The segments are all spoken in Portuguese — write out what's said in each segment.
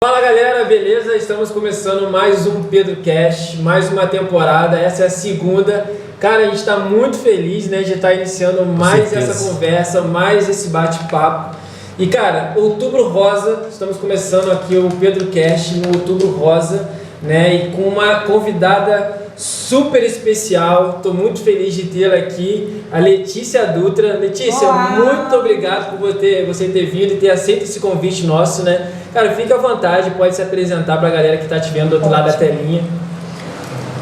Fala galera, beleza? Estamos começando mais um PedroCast, mais uma temporada, essa é a segunda. Cara, a gente está muito feliz, né, de estar iniciando mais essa conversa, mais esse bate-papo. E cara, Outubro Rosa, estamos começando aqui o PedroCast no Outubro Rosa, né, e com uma convidada super especial. Estou muito feliz de tê-la aqui, a Letícia Dutra. Letícia, Olá. Muito obrigado por você ter vindo e ter aceito esse convite nosso, né? Cara, fica à vontade, pode se apresentar para a galera que está te vendo do outro lado da telinha.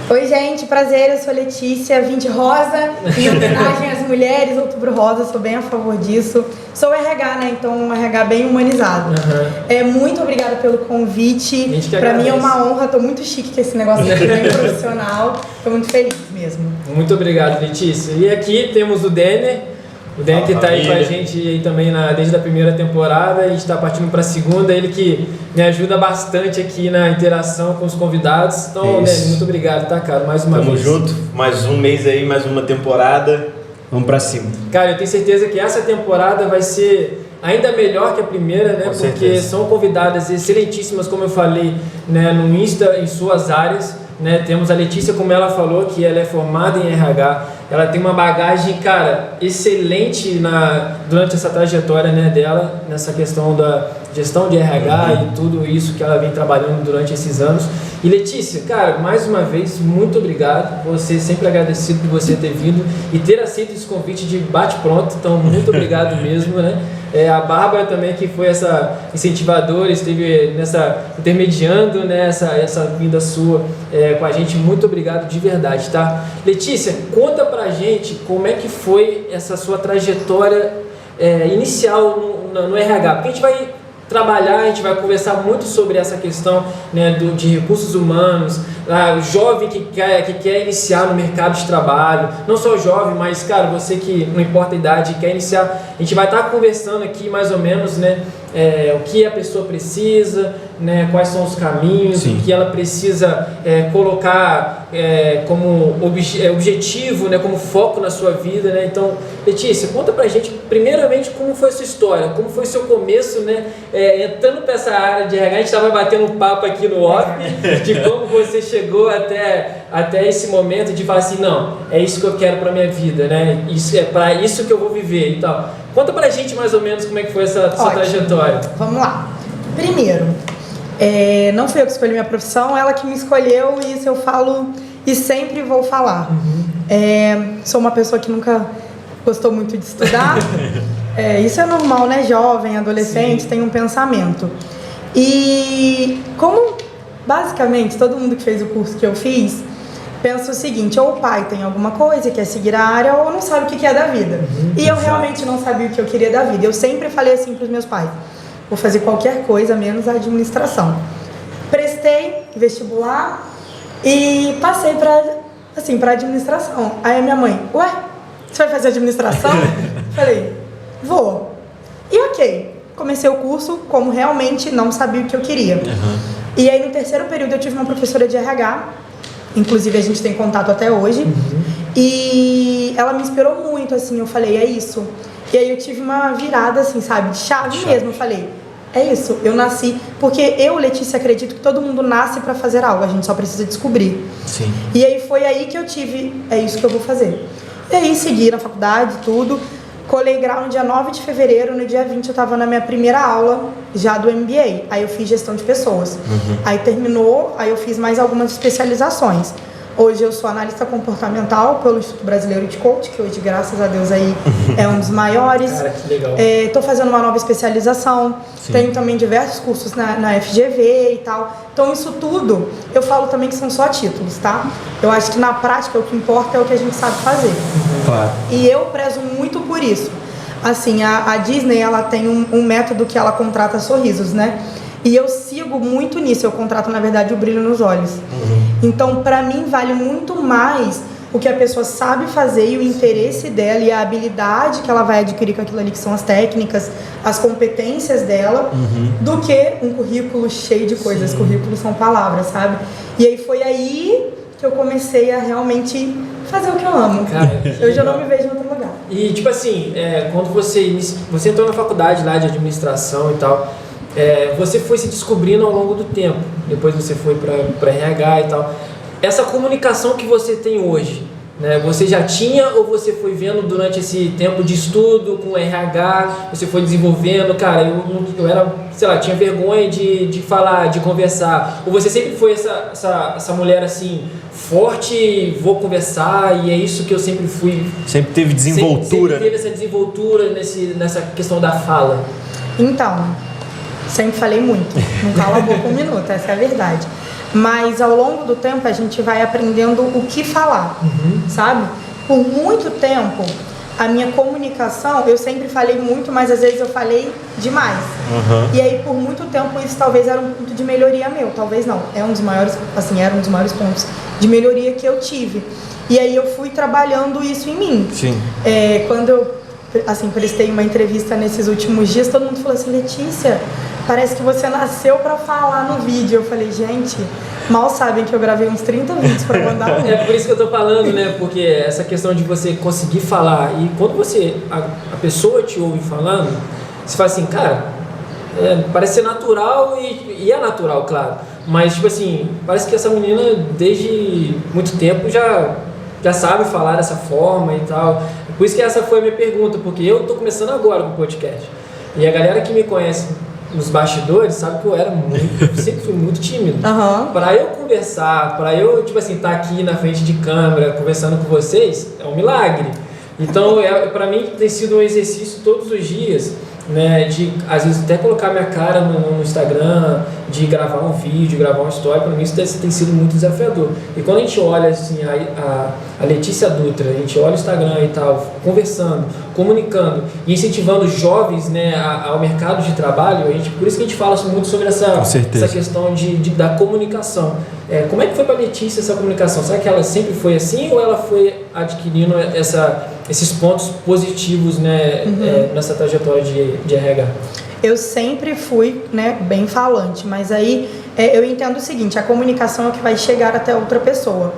Oi gente, prazer, eu sou Letícia, vim de rosa, em homenagem às mulheres, Outubro Rosa, sou bem a favor disso. Sou RH, né, então um RH bem humanizado. Muito obrigada pelo convite, pra mim é uma honra, tô muito chique com esse negócio aqui, bem profissional, tô muito feliz mesmo. Muito obrigado, Letícia. E aqui temos o Denner. O Denner que está aí com a gente aí também desde a primeira temporada, a gente está partindo para a segunda, ele que me ajuda bastante aqui na interação com os convidados. Então, Denner, muito obrigado, tá, cara? Mais uma vez. Tamo junto, mais um mês aí, mais uma temporada, vamos para cima. Cara, eu tenho certeza que essa temporada vai ser ainda melhor que a primeira, né? Porque são convidadas excelentíssimas, como eu falei, né, no Insta, em suas áreas. Né? Temos a Letícia, como ela falou, que ela é formada em RH, ela tem uma bagagem, cara, excelente durante essa trajetória, né, dela, nessa questão da gestão de RH e tudo isso que ela vem trabalhando durante esses anos. E Letícia, cara, mais uma vez, muito obrigado, você sempre agradecido por você ter vindo e ter aceito esse convite de bate-pronto, então muito obrigado mesmo, né? A Bárbara também, que foi essa incentivadora, esteve intermediando, né, essa vinda sua com a gente. Muito obrigado de verdade, tá? Letícia, conta pra gente como é que foi essa sua trajetória inicial no RH, porque a gente vai trabalhar, a gente vai conversar muito sobre essa questão, né, de recursos humanos, o jovem que quer iniciar no mercado de trabalho, não só o jovem, mas, cara, você que não importa a idade, quer iniciar, a gente vai estar conversando aqui mais ou menos, né, o que a pessoa precisa, né, quais são os caminhos, o que ela precisa colocar como objetivo, né, como foco na sua vida, né? Então, Letícia, conta pra gente primeiramente como foi a sua história, como foi o seu começo, né, entrando para essa área de RH. A gente estava batendo um papo aqui no off de como você chegou até esse momento de falar assim, não, é isso que eu quero pra minha vida, né, isso é para isso que eu vou viver e tal. Conta pra gente mais ou menos como é que foi essa sua trajetória. Vamos lá. Primeiro, não fui eu que escolhi minha profissão, ela que me escolheu, e isso eu falo e sempre vou falar. Sou uma pessoa que nunca gostou muito de estudar. Isso é normal, né? Jovem, adolescente, tem um pensamento. E como basicamente todo mundo que fez o curso que eu fiz pensa o seguinte: ou o pai tem alguma coisa, quer seguir a área, ou não sabe o que é da vida. E eu realmente não sabia o que eu queria da vida. Eu sempre falei assim para os meus pais: vou fazer qualquer coisa menos a administração. Prestei vestibular e passei para administração. Aí a minha mãe: ué, você vai fazer administração? Falei: vou. E ok, comecei o curso como realmente não sabia o que eu queria. E aí no terceiro período eu tive uma professora de RH, inclusive a gente tem contato até hoje, e ela me inspirou muito, assim, eu falei, é isso. E aí eu tive uma virada, assim, sabe, de chave mesmo. Eu falei, é isso, eu nasci, porque eu, Letícia, acredito que todo mundo nasce pra fazer algo, a gente só precisa descobrir. Sim. E aí foi aí que eu tive, é isso que eu vou fazer. E aí segui na faculdade, tudo, colei grau no dia 9 de fevereiro, no dia 20 eu tava na minha primeira aula já do MBA, aí eu fiz gestão de pessoas. Aí terminou, aí eu fiz mais algumas especializações. Hoje eu sou analista comportamental pelo Instituto Brasileiro de Coach, que hoje, graças a Deus, aí é um dos maiores. Cara, que legal. Tô fazendo uma nova especialização. Tenho também diversos cursos na FGV e tal. Então, isso tudo, eu falo também que são só títulos, tá? Eu acho que na prática o que importa é o que a gente sabe fazer. Claro. E eu prezo muito por isso. Assim, a Disney, ela tem um método que ela contrata sorrisos, né? E eu sigo muito nisso, eu contrato, na verdade, o brilho nos olhos. Então, pra mim, vale muito mais o que a pessoa sabe fazer e o interesse dela e a habilidade que ela vai adquirir com aquilo ali, que são as técnicas, as competências dela, do que um currículo cheio de coisas. Currículos são palavras, sabe? E aí foi aí que eu comecei a realmente fazer o que eu amo. Cara, eu já não me vejo em outro lugar. E, tipo assim, quando você entrou na faculdade lá de administração e tal, você foi se descobrindo ao longo do tempo, depois você foi para RH e tal. Essa comunicação que você tem hoje, né, você já tinha ou você foi vendo durante esse tempo de estudo com RH, você foi desenvolvendo? Cara, eu era, sei lá, tinha vergonha de falar, de conversar, ou você sempre foi essa mulher assim, forte, vou conversar e é isso que eu sempre fui? Sempre teve desenvoltura. Sempre teve essa desenvoltura nessa questão da fala? Então, sempre falei muito, não cala a boca um minuto, essa é a verdade. Mas ao longo do tempo a gente vai aprendendo o que falar, sabe? Por muito tempo, a minha comunicação, eu sempre falei muito, mas às vezes eu falei demais. E aí por muito tempo isso talvez era um ponto de melhoria meu, talvez não. Era um dos maiores pontos de melhoria que eu tive. E aí eu fui trabalhando isso em mim. Sim. Quando eu prestei uma entrevista nesses últimos dias, todo mundo falou assim: Letícia, parece que você nasceu pra falar no vídeo. Eu falei, gente, mal sabem que eu gravei uns 30 vídeos pra mandar. É por isso que eu tô falando, né? Porque essa questão de você conseguir falar, e quando a pessoa te ouve falando, você fala assim, cara, parece ser natural e é natural, claro. Mas, tipo assim, parece que essa menina, desde muito tempo, já sabe falar dessa forma e tal. Por isso que essa foi a minha pergunta, porque eu tô começando agora com o podcast. E a galera que me conhece nos bastidores sabe que eu sempre fui muito tímido. Para eu conversar, para eu, tipo assim, estar aqui na frente de câmera conversando com vocês, é um milagre. Então, para mim tem sido um exercício todos os dias, né, de às vezes até colocar minha cara no Instagram, de gravar um vídeo, gravar uma história. Para mim isso tem sido muito desafiador. E quando a gente olha assim a Letícia Dutra, a gente olha o Instagram e tal, conversando, comunicando e incentivando jovens, né, ao mercado de trabalho, por isso que a gente fala muito sobre essa questão da comunicação. Como é que foi para a Letícia essa comunicação? Será que ela sempre foi assim ou ela foi adquirindo esses pontos positivos, né, nessa trajetória de RH? Eu sempre fui, né, bem falante, mas aí eu entendo o seguinte: a comunicação é o que vai chegar até outra pessoa.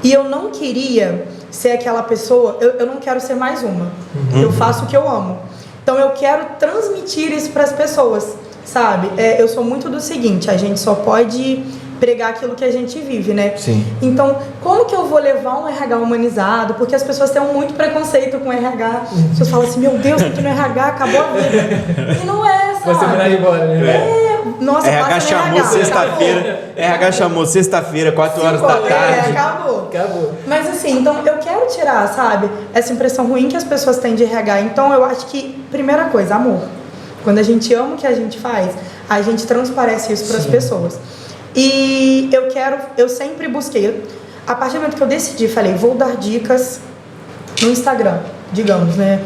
E eu não queria ser aquela pessoa, eu não quero ser mais uma. Eu faço o que eu amo. Então eu quero transmitir isso para as pessoas, sabe? Eu sou muito do seguinte: a gente só pode pregar aquilo que a gente vive, né? Sim. Então, como que eu vou levar um RH humanizado? Porque as pessoas têm muito preconceito com RH. As pessoas falam assim, meu Deus, aqui no RH acabou a vida. E não é, sabe? Você vai embora, né? Nossa, RH chamou sexta-feira. RH chamou sexta-feira, 4 horas da tarde. Acabou. Mas assim, então eu quero tirar, sabe, essa impressão ruim que as pessoas têm de RH. Então eu acho que, primeira coisa, amor. Quando a gente ama o que a gente faz, a gente transparece isso para as pessoas. E eu sempre busquei, a partir do momento que eu decidi, falei, vou dar dicas no Instagram, digamos, né?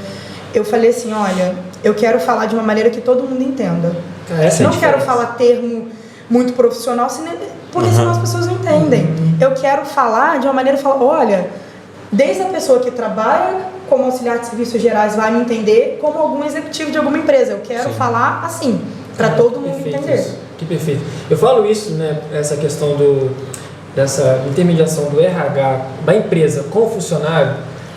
Eu falei assim, olha, eu quero falar de uma maneira que todo mundo entenda. Não quero falar termo muito profissional, porque senão as pessoas não entendem. Eu quero falar de uma maneira, olha, desde a pessoa que trabalha como auxiliar de serviços gerais vai me entender, como algum executivo de alguma empresa. Eu quero falar assim, para todo mundo entender. Isso. Que perfeito. Eu falo isso, né, essa questão dessa intermediação do RH da empresa com o funcionário,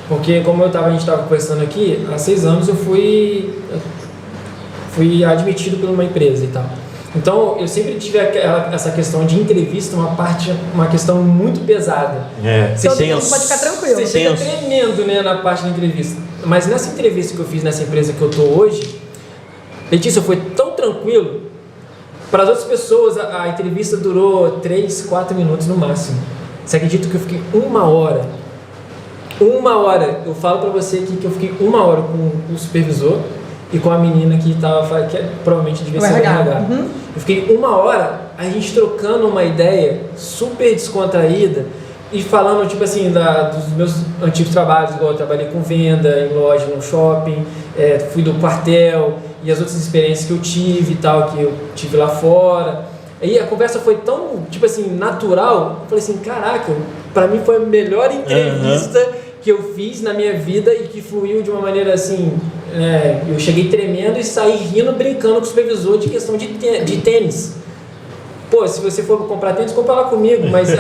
porque como a gente estava conversando aqui, há 6 anos eu fui admitido por uma empresa e tal. Então eu sempre tive essa questão de entrevista, uma questão muito pesada. Todo mundo pode ficar tranquilo. Você chega tremendo, né, na parte da entrevista. Mas nessa entrevista que eu fiz nessa empresa que eu tô hoje, Letícia, foi tão tranquilo. Para as outras pessoas, a entrevista durou 3, 4 minutos no máximo. Você acredita que eu fiquei 1 hora? 1 hora. Eu falo para você aqui que eu fiquei 1 hora com o supervisor e com a menina que provavelmente devia ser o RH. Eu fiquei 1 hora, a gente trocando uma ideia super descontraída e falando, tipo assim, dos meus antigos trabalhos, igual eu trabalhei com venda, em loja, no shopping, fui do quartel, e as outras experiências que eu tive e tal, que eu tive lá fora. Aí a conversa foi tão, tipo assim, natural, eu falei assim, caraca, pra mim foi a melhor entrevista que eu fiz na minha vida e que fluiu de uma maneira assim, eu cheguei tremendo e saí rindo, brincando com o supervisor de questão de tênis. Pô, se você for comprar tênis, compra lá comigo, mas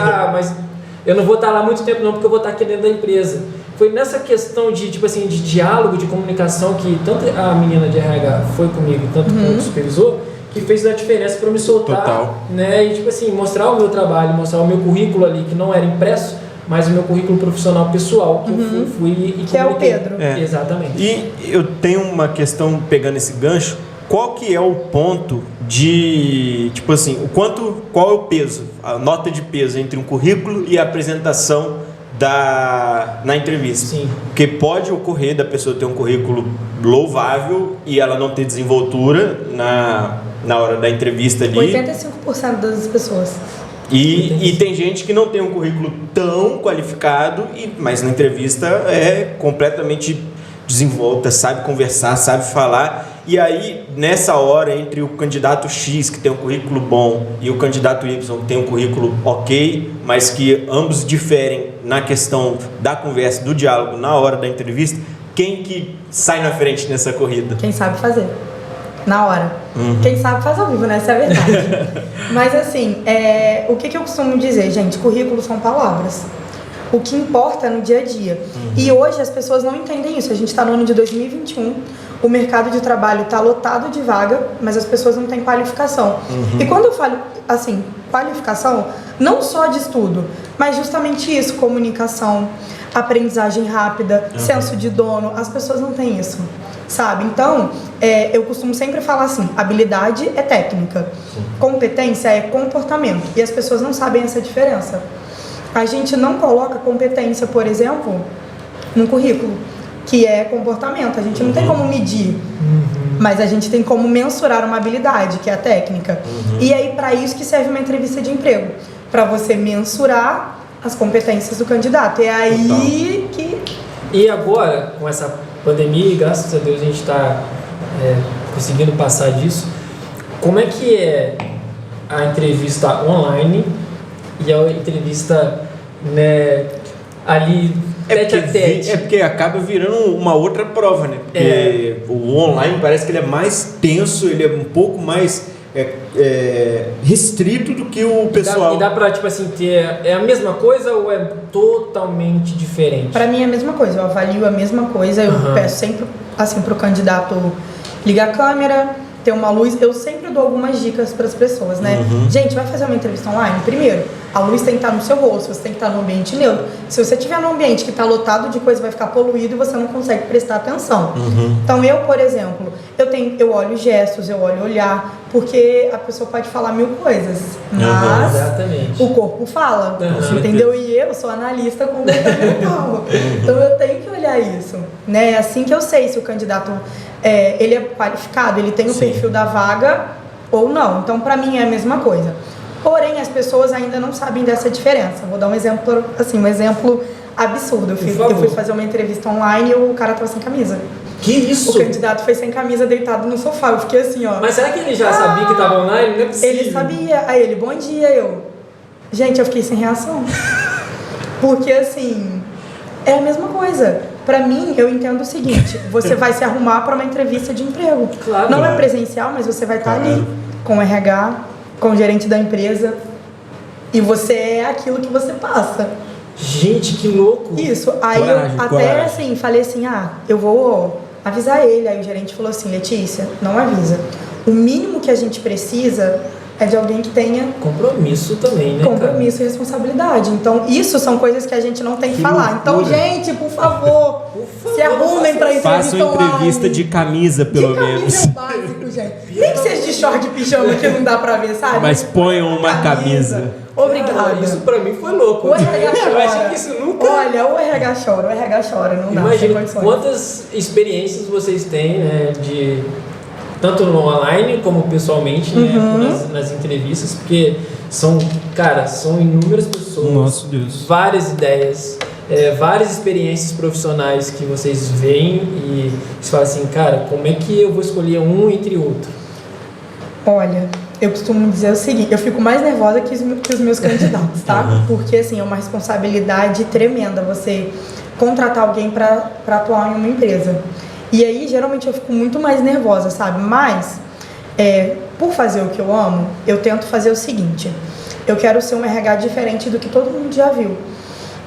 eu não vou estar lá muito tempo não, porque eu vou estar aqui dentro da empresa. Foi nessa questão de, tipo assim, de diálogo, de comunicação, que tanto a menina de RH foi comigo, tanto com o supervisor, que fez a diferença para eu me soltar. Total. Né? E tipo assim, mostrar o meu trabalho, mostrar o meu currículo ali, que não era impresso, mas o meu currículo profissional pessoal, que eu fui e que é o Pedro. Exatamente. E eu tenho uma questão pegando esse gancho. Qual que é o ponto de, tipo assim, qual é o peso, a nota de peso entre um currículo e a apresentação na entrevista? Sim. Porque pode ocorrer da pessoa ter um currículo louvável e ela não ter desenvoltura na hora da entrevista ali. 85% das pessoas. E tem gente que não tem um currículo tão qualificado, mas na entrevista é completamente desenvolta, sabe conversar, sabe falar. E aí, nessa hora, entre o candidato X, que tem um currículo bom, e o candidato Y, que tem um currículo ok, mas que ambos diferem na questão da conversa, do diálogo, na hora da entrevista, quem que sai na frente nessa corrida? Quem sabe fazer. Na hora. Quem sabe faz ao vivo, né? Essa é a verdade. Mas assim, o que eu costumo dizer, gente? Currículos são palavras. O que importa é no dia a dia. E hoje as pessoas não entendem isso. A gente está no ano de 2021, o mercado de trabalho está lotado de vaga, mas as pessoas não têm qualificação. E quando eu falo, assim, qualificação, não só de estudo, mas justamente isso, comunicação, aprendizagem rápida, senso de dono, as pessoas não têm isso, sabe? Então, eu costumo sempre falar assim, habilidade é técnica, competência é comportamento, e as pessoas não sabem essa diferença. A gente não coloca competência, por exemplo, no currículo, que é comportamento. A gente não tem como medir, mas a gente tem como mensurar uma habilidade, que é a técnica. E aí, para isso que serve uma entrevista de emprego, para você mensurar as competências do candidato. É aí que... E agora, com essa pandemia, graças a Deus a gente está conseguindo passar disso, como é que é a entrevista online e a entrevista, né, ali tete a tete? Porque acaba virando uma outra prova, né? Porque o online parece que ele é mais tenso, ele é um pouco mais restrito do que o pessoal. E dá pra, tipo assim, ter... É a mesma coisa ou é totalmente diferente? Pra mim é a mesma coisa, eu avalio a mesma coisa, eu peço sempre, assim, pro candidato ligar a câmera, ter uma luz, eu sempre dou algumas dicas para as pessoas, né? Gente, vai fazer uma entrevista online? Primeiro, a luz tem que estar no seu rosto, você tem que estar no ambiente neutro. Se você estiver num ambiente que está lotado de coisa, vai ficar poluído e você não consegue prestar atenção. Então, eu, por exemplo, eu olho gestos, eu olho olhar, porque a pessoa pode falar mil coisas, mas o corpo fala, entendeu? E eu sou analista comportamental, então eu tenho que olhar isso, né? É assim que eu sei se o candidato ele é qualificado, ele tem o perfil da vaga ou não. Então, para mim é a mesma coisa. Porém, as pessoas ainda não sabem dessa diferença. Vou dar um exemplo, assim, um exemplo absurdo. Eu fui fazer uma entrevista online e o cara tava sem camisa. Que isso? O candidato foi sem camisa, deitado no sofá. Eu fiquei assim, ó. Mas será que ele já sabia que tava online? Não é possível. Ele sabia. Aí ele, bom dia, Gente, eu fiquei sem reação. Porque, assim, é a mesma coisa. Pra mim, eu entendo o seguinte, você vai se arrumar para uma entrevista de emprego. Claro. Não é presencial, mas você vai estar ali com o RH, com o gerente da empresa, e você é aquilo que você passa. Gente, que louco. Isso. Aí coragem. Assim, falei assim, eu vou avisar ele. Aí o gerente falou assim, Letícia, não avisa. O mínimo que a gente precisa é de alguém que tenha compromisso também, né? Compromisso e responsabilidade. Então, isso são coisas que a gente não tem que falar. Loucura. Então, gente, por favor, se arrumem pra entrevista online. Façam entrevista de camisa, pelo menos. De camisa é o básico, gente. Nem que seja de short e pijama, que não dá pra ver, sabe? Mas ponham uma camisa. Obrigada. Isso pra mim foi louco. O RH chora. Eu achei que isso nunca... Olha, o RH chora, não dá. Imagina quantas experiências vocês têm, né, tanto no online como pessoalmente, né, nas entrevistas, porque são inúmeras pessoas, nossa Deus, várias ideias, várias experiências profissionais que vocês veem e você fala assim, cara, como é que eu vou escolher um entre outro? Olha, eu costumo dizer o seguinte, eu fico mais nervosa que os meus candidatos, tá? Porque, assim, é uma responsabilidade tremenda você contratar alguém para atuar em uma empresa. E aí, geralmente, eu fico muito mais nervosa, sabe? Mas, por fazer o que eu amo, eu tento fazer o seguinte. Eu quero ser um RH diferente do que todo mundo já viu.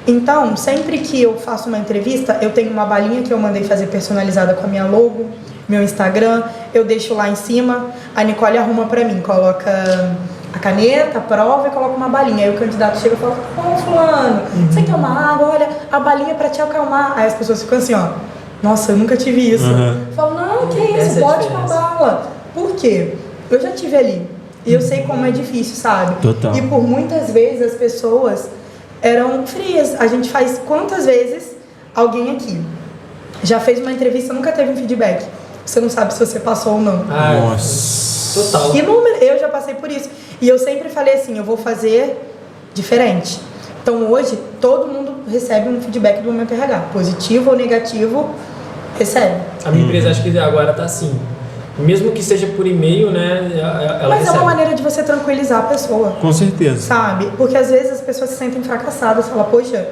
Então, sempre que eu faço uma entrevista, eu tenho uma balinha que eu mandei fazer personalizada com a minha logo. meu Instagram, eu deixo lá em cima, a Nicole arruma pra mim, coloca a caneta, a prova e coloca uma balinha. Aí o candidato chega e fala, fulano, você quer uma água? Olha, a balinha pra te acalmar. Aí as pessoas ficam assim, ó, nossa, eu nunca tive isso. Eu falo, não, que isso, pode uma bala. Por quê? Eu já tive ali. E eu sei como é difícil, sabe? Total. E por muitas vezes as pessoas eram frias. A gente faz quantas vezes alguém aqui já fez uma entrevista, nunca teve um feedback. Você não sabe se você passou ou não. Nossa. Total. Eu já passei por isso. E eu sempre falei assim, eu vou fazer diferente. Então hoje, todo mundo recebe um feedback do Momento RH. Positivo ou negativo, recebe. A minha empresa acho que agora tá assim. Mesmo que seja por e-mail, né? Ela Mas recebe. é uma maneira de você tranquilizar a pessoa. Com certeza. Sabe? Porque às vezes as pessoas se sentem fracassadas. Falam, poxa,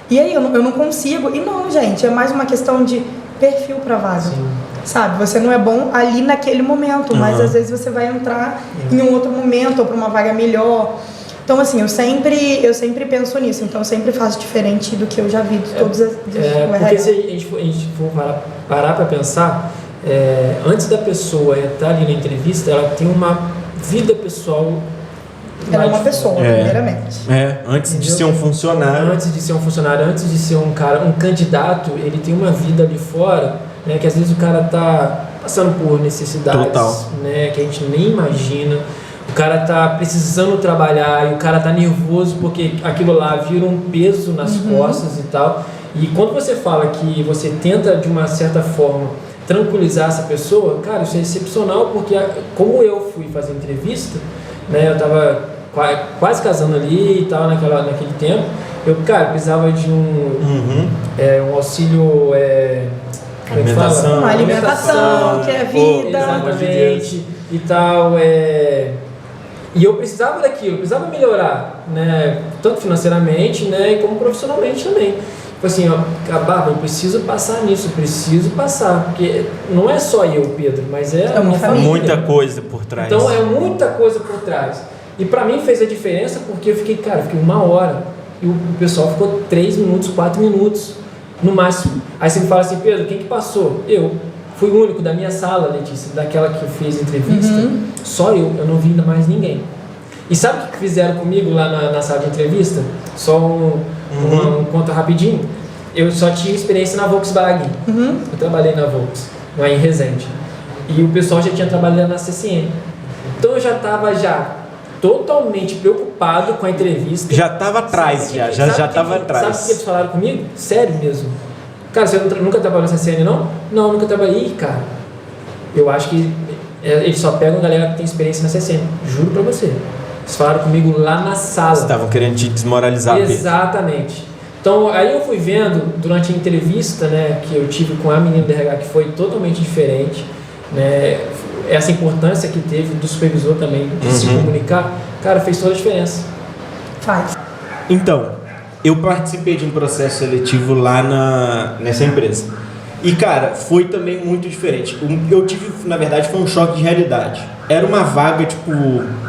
e aí, eu não consigo. E não, gente, é mais uma questão de perfil pra vaga. Sim. Sabe? Você não é bom ali naquele momento, mas às vezes você vai entrar em um outro momento ou pra uma vaga melhor. Então, assim, eu sempre penso nisso. Então, eu sempre faço diferente do que eu já vi de todos os porque se a gente for parar pra pensar, antes da pessoa entrar ali na entrevista, ela tem uma vida pessoal. Ela é uma pessoa, primeiramente. Antes Entendeu? de ser um funcionário. Antes de ser um funcionário, antes de ser um candidato, ele tem uma vida ali fora, né, que às vezes o cara tá passando por necessidades, né, que a gente nem imagina. O cara tá precisando trabalhar e o cara tá nervoso porque aquilo lá vira um peso nas costas e tal. E quando você fala que você tenta, de uma certa forma, tranquilizar essa pessoa, cara, isso é excepcional, porque como eu fui fazer entrevista, né, eu tava quase casando ali e tal, naquele tempo, eu, cara, precisava de um auxílio, alimentação. Uma alimentação, que é vida. Exatamente, e tal, e eu precisava daquilo, eu precisava melhorar, né, tanto financeiramente, né, como profissionalmente também. Tipo assim, ó, Bárbara, eu preciso passar nisso, preciso passar, porque não é só eu, Pedro, mas é uma família. Muita coisa por trás. Então é muita coisa por trás. E pra mim fez a diferença porque eu fiquei 1 hora e o pessoal ficou 3 minutos, 4 minutos no máximo. Aí você me fala assim, Pedro, quem que passou? Eu. Fui o único da minha sala, Letícia, daquela que fez entrevista. Só eu não vi mais ninguém. E sabe o que fizeram comigo lá na sala de entrevista? Só um conto rapidinho. Eu só tinha experiência na Volkswagen. Eu trabalhei na Volks, lá em Resende. E o pessoal já tinha trabalhado na CCM. Então eu já estava totalmente preocupado com a entrevista. Já estava atrás, já estava atrás. Sabe o que eles falaram comigo? Sério mesmo. Cara, você nunca trabalhou na CCM, não? Não, nunca trabalhei. Cara, eu acho que eles só pegam a galera que tem experiência na CCM. Juro pra você. Eles falaram comigo lá na sala. Eles estavam querendo te desmoralizar. Exatamente. Então, aí eu fui vendo, durante a entrevista, né, que eu tive com a menina do RH, que foi totalmente diferente, né, essa importância que teve do supervisor também, de se comunicar, cara, fez toda a diferença. Faz. Então, eu participei de um processo seletivo lá nessa empresa. E, cara, foi também muito diferente. Eu tive, na verdade, foi um choque de realidade. Era uma vaga, tipo,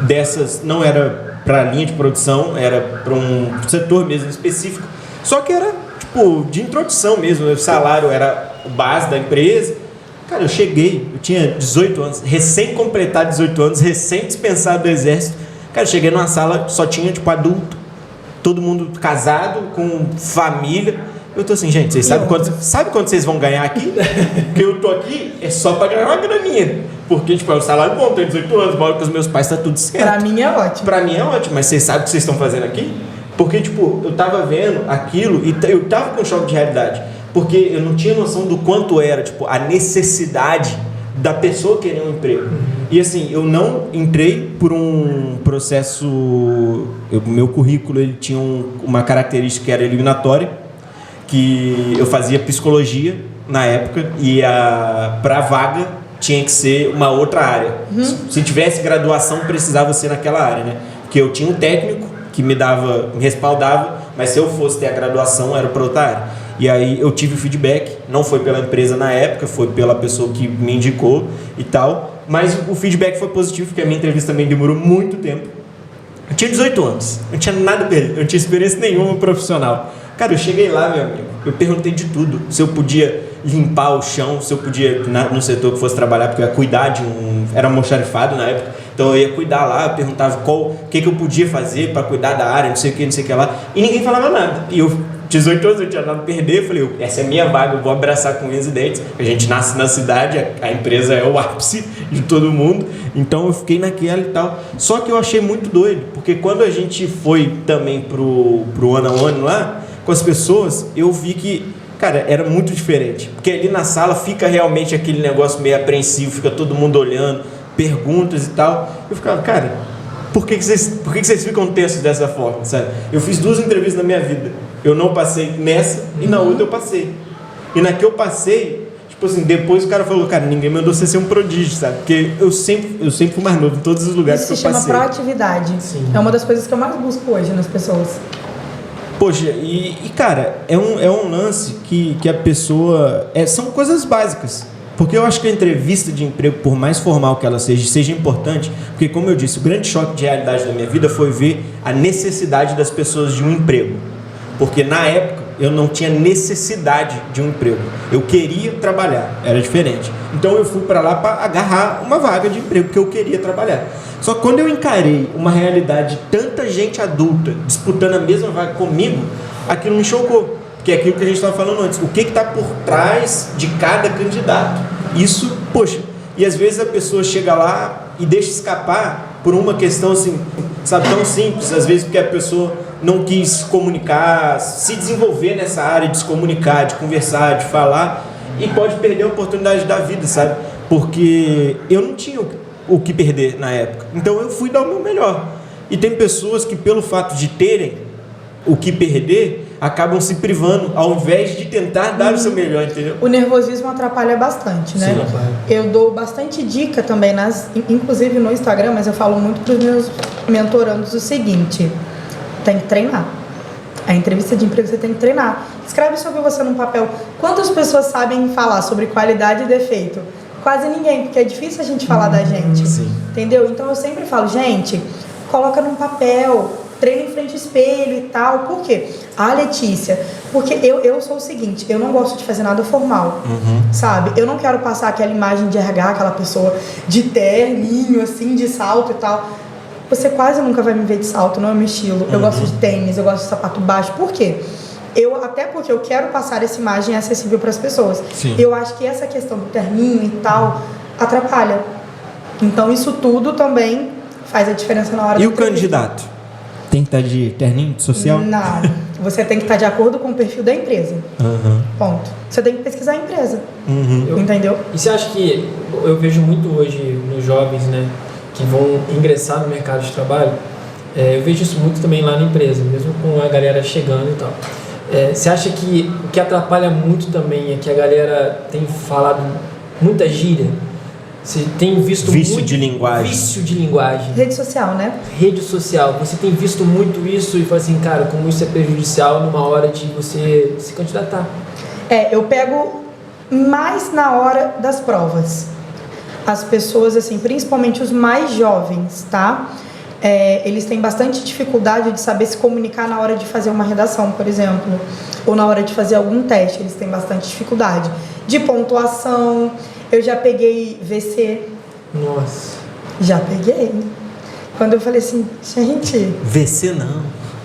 dessas, não era pra linha de produção, era pra um setor mesmo específico. Só que era, tipo, de introdução mesmo. O salário era o base da empresa. Cara, eu cheguei, eu tinha 18 anos, recém-completado 18 anos, recém-dispensado do exército. Cara, eu cheguei numa sala, só tinha, tipo, adulto. Todo mundo casado, com família. Eu tô assim, gente, vocês sabem quanto vocês vão ganhar aqui? Porque eu tô aqui é só pra ganhar uma graninha. Porque, tipo, é um salário bom, tenho 18 anos, moro com os meus pais, tá tudo certo. Pra mim é ótimo. Pra mim é ótimo, mas vocês sabem o que vocês estão fazendo aqui? Porque, tipo, eu tava vendo aquilo e eu tava com um choque de realidade. Porque eu não tinha noção do quanto era, tipo, a necessidade da pessoa querer um emprego. E assim, eu não entrei por um processo... meu currículo, ele tinha uma característica que era eliminatória, que eu fazia psicologia na época e pra vaga tinha que ser uma outra área. Se tivesse graduação, precisava ser naquela área, né? Porque eu tinha um técnico que me respaldava, mas se eu fosse ter a graduação, era para outra área. E aí eu tive o feedback, não foi pela empresa na época, foi pela pessoa que me indicou e tal, mas o feedback foi positivo, porque a minha entrevista também demorou muito tempo. Eu tinha 18 anos, não tinha nada dele, eu não tinha experiência nenhuma profissional. Cara, eu cheguei lá, meu amigo, eu perguntei de tudo, se eu podia limpar o chão, se eu podia, no setor que fosse trabalhar, porque eu ia cuidar de era almoxarifado na época, então eu ia cuidar lá, eu perguntava o que eu podia fazer para cuidar da área, não sei o que lá, e ninguém falava nada. E eu, 18 anos, eu tinha nada a perder, eu falei, essa é minha vaga, eu vou abraçar com unhas e dentes. A gente nasce na cidade, a empresa é o ápice de todo mundo, então eu fiquei naquela e tal. Só que eu achei muito doido, porque quando a gente foi também pro one-on-one lá, com as pessoas, eu vi que, cara, era muito diferente. Porque ali na sala fica realmente aquele negócio meio apreensivo, fica todo mundo olhando, perguntas e tal. Eu ficava, cara, por que vocês ficam tensos dessa forma, sabe? Eu fiz 2 entrevistas na minha vida. Eu não passei nessa e na outra eu passei. E na que eu passei, tipo assim, depois o cara falou, cara, ninguém mandou você ser um prodígio, sabe? Porque eu sempre fui mais novo em todos os lugares que eu passei. Isso se chama proatividade. Sim. É uma das coisas que eu mais busco hoje nas pessoas. Poxa, cara, é um lance que a pessoa... são coisas básicas. Porque eu acho que a entrevista de emprego, por mais formal que ela seja importante, porque, como eu disse, o grande choque de realidade da minha vida foi ver a necessidade das pessoas de um emprego. Porque, na época, eu não tinha necessidade de um emprego. Eu queria trabalhar, era diferente. Então, eu fui para lá para agarrar uma vaga de emprego, porque eu queria trabalhar. Só que quando eu encarei uma realidade de tanta gente adulta disputando a mesma vaga comigo, aquilo me chocou. Que é aquilo que a gente estava falando antes. O que está por trás de cada candidato? Isso, poxa, e às vezes a pessoa chega lá e deixa escapar por uma questão assim, sabe, tão simples, às vezes porque a pessoa não quis comunicar, se desenvolver nessa área de se comunicar, de conversar, de falar, e pode perder a oportunidade da vida, sabe? Porque eu não tinha o que perder na época. Então eu fui dar o meu melhor. E tem pessoas que, pelo fato de terem o que perder, acabam se privando ao invés de tentar dar o seu melhor, entendeu? O nervosismo atrapalha bastante, né? Sim, eu dou bastante dica também, inclusive no Instagram, mas eu falo muito para os meus mentorandos o seguinte: tem que treinar. A entrevista de emprego você tem que treinar. Escreve sobre você num papel. Quantas pessoas sabem falar sobre qualidade e defeito? Quase ninguém, porque é difícil a gente falar da gente. Sim. Entendeu? Então eu sempre falo, gente, coloca num papel, treina em frente ao espelho e tal. Por quê? Letícia, porque eu sou o seguinte, eu não gosto de fazer nada formal, sabe? Eu não quero passar aquela imagem de RH, aquela pessoa de terninho, assim, de salto e tal. Você quase nunca vai me ver de salto, não é meu estilo. Eu gosto de tênis, eu gosto de sapato baixo. Por quê? Até porque eu quero passar essa imagem acessível para as pessoas. Sim. Eu acho que essa questão do terninho e tal atrapalha. Então isso tudo também faz a diferença na hora. E o candidato? Tem que estar de terninho, de social? Não. Você tem que estar de acordo com o perfil da empresa. Ponto. Você tem que pesquisar a empresa. Entendeu? E você acha que... Eu vejo muito hoje nos jovens, né, que vão ingressar no mercado de trabalho. Eu vejo isso muito também lá na empresa, mesmo com a galera chegando e tal. Você acha que o que atrapalha muito também é que a galera tem falado muita gíria? Você tem visto vício de linguagem. Vício de linguagem. Rede social, né? Rede social. Você tem visto muito isso e fala assim, cara, como isso é prejudicial numa hora de você se candidatar. Eu pego mais na hora das provas. As pessoas, assim, principalmente os mais jovens, tá? Eles têm bastante dificuldade de saber se comunicar na hora de fazer uma redação, por exemplo, ou na hora de fazer algum teste. Eles têm bastante dificuldade de pontuação. Eu já peguei VC. Nossa. Já peguei. Quando eu falei assim, gente... VC não.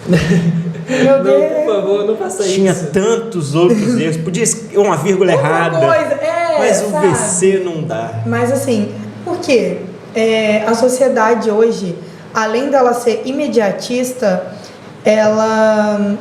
Meu Deus. Não, por favor, não faça isso. Tinha tantos outros erros. Podia ser uma vírgula errada. Coisa. Mas sabe? o VC não dá. Mas assim, por quê? A sociedade hoje, além dela ser imediatista, ela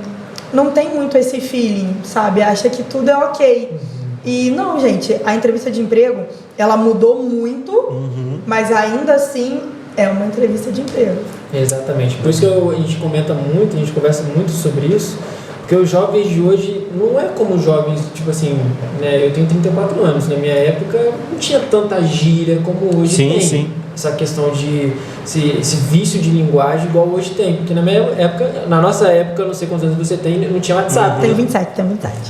não tem muito esse feeling, sabe? Acha que tudo é ok. E não, gente, a entrevista de emprego, ela mudou muito, mas ainda assim é uma entrevista de emprego. Exatamente. Por isso que a gente comenta muito, a gente conversa muito sobre isso, porque os jovens de hoje não é como os jovens, tipo assim, né? Eu tenho 34 anos, na minha época não tinha tanta gíria como hoje tem. Sim. Essa questão de esse vício de linguagem igual hoje tem, porque na nossa época, não sei quantos anos você tem, não tinha WhatsApp. Tem 27.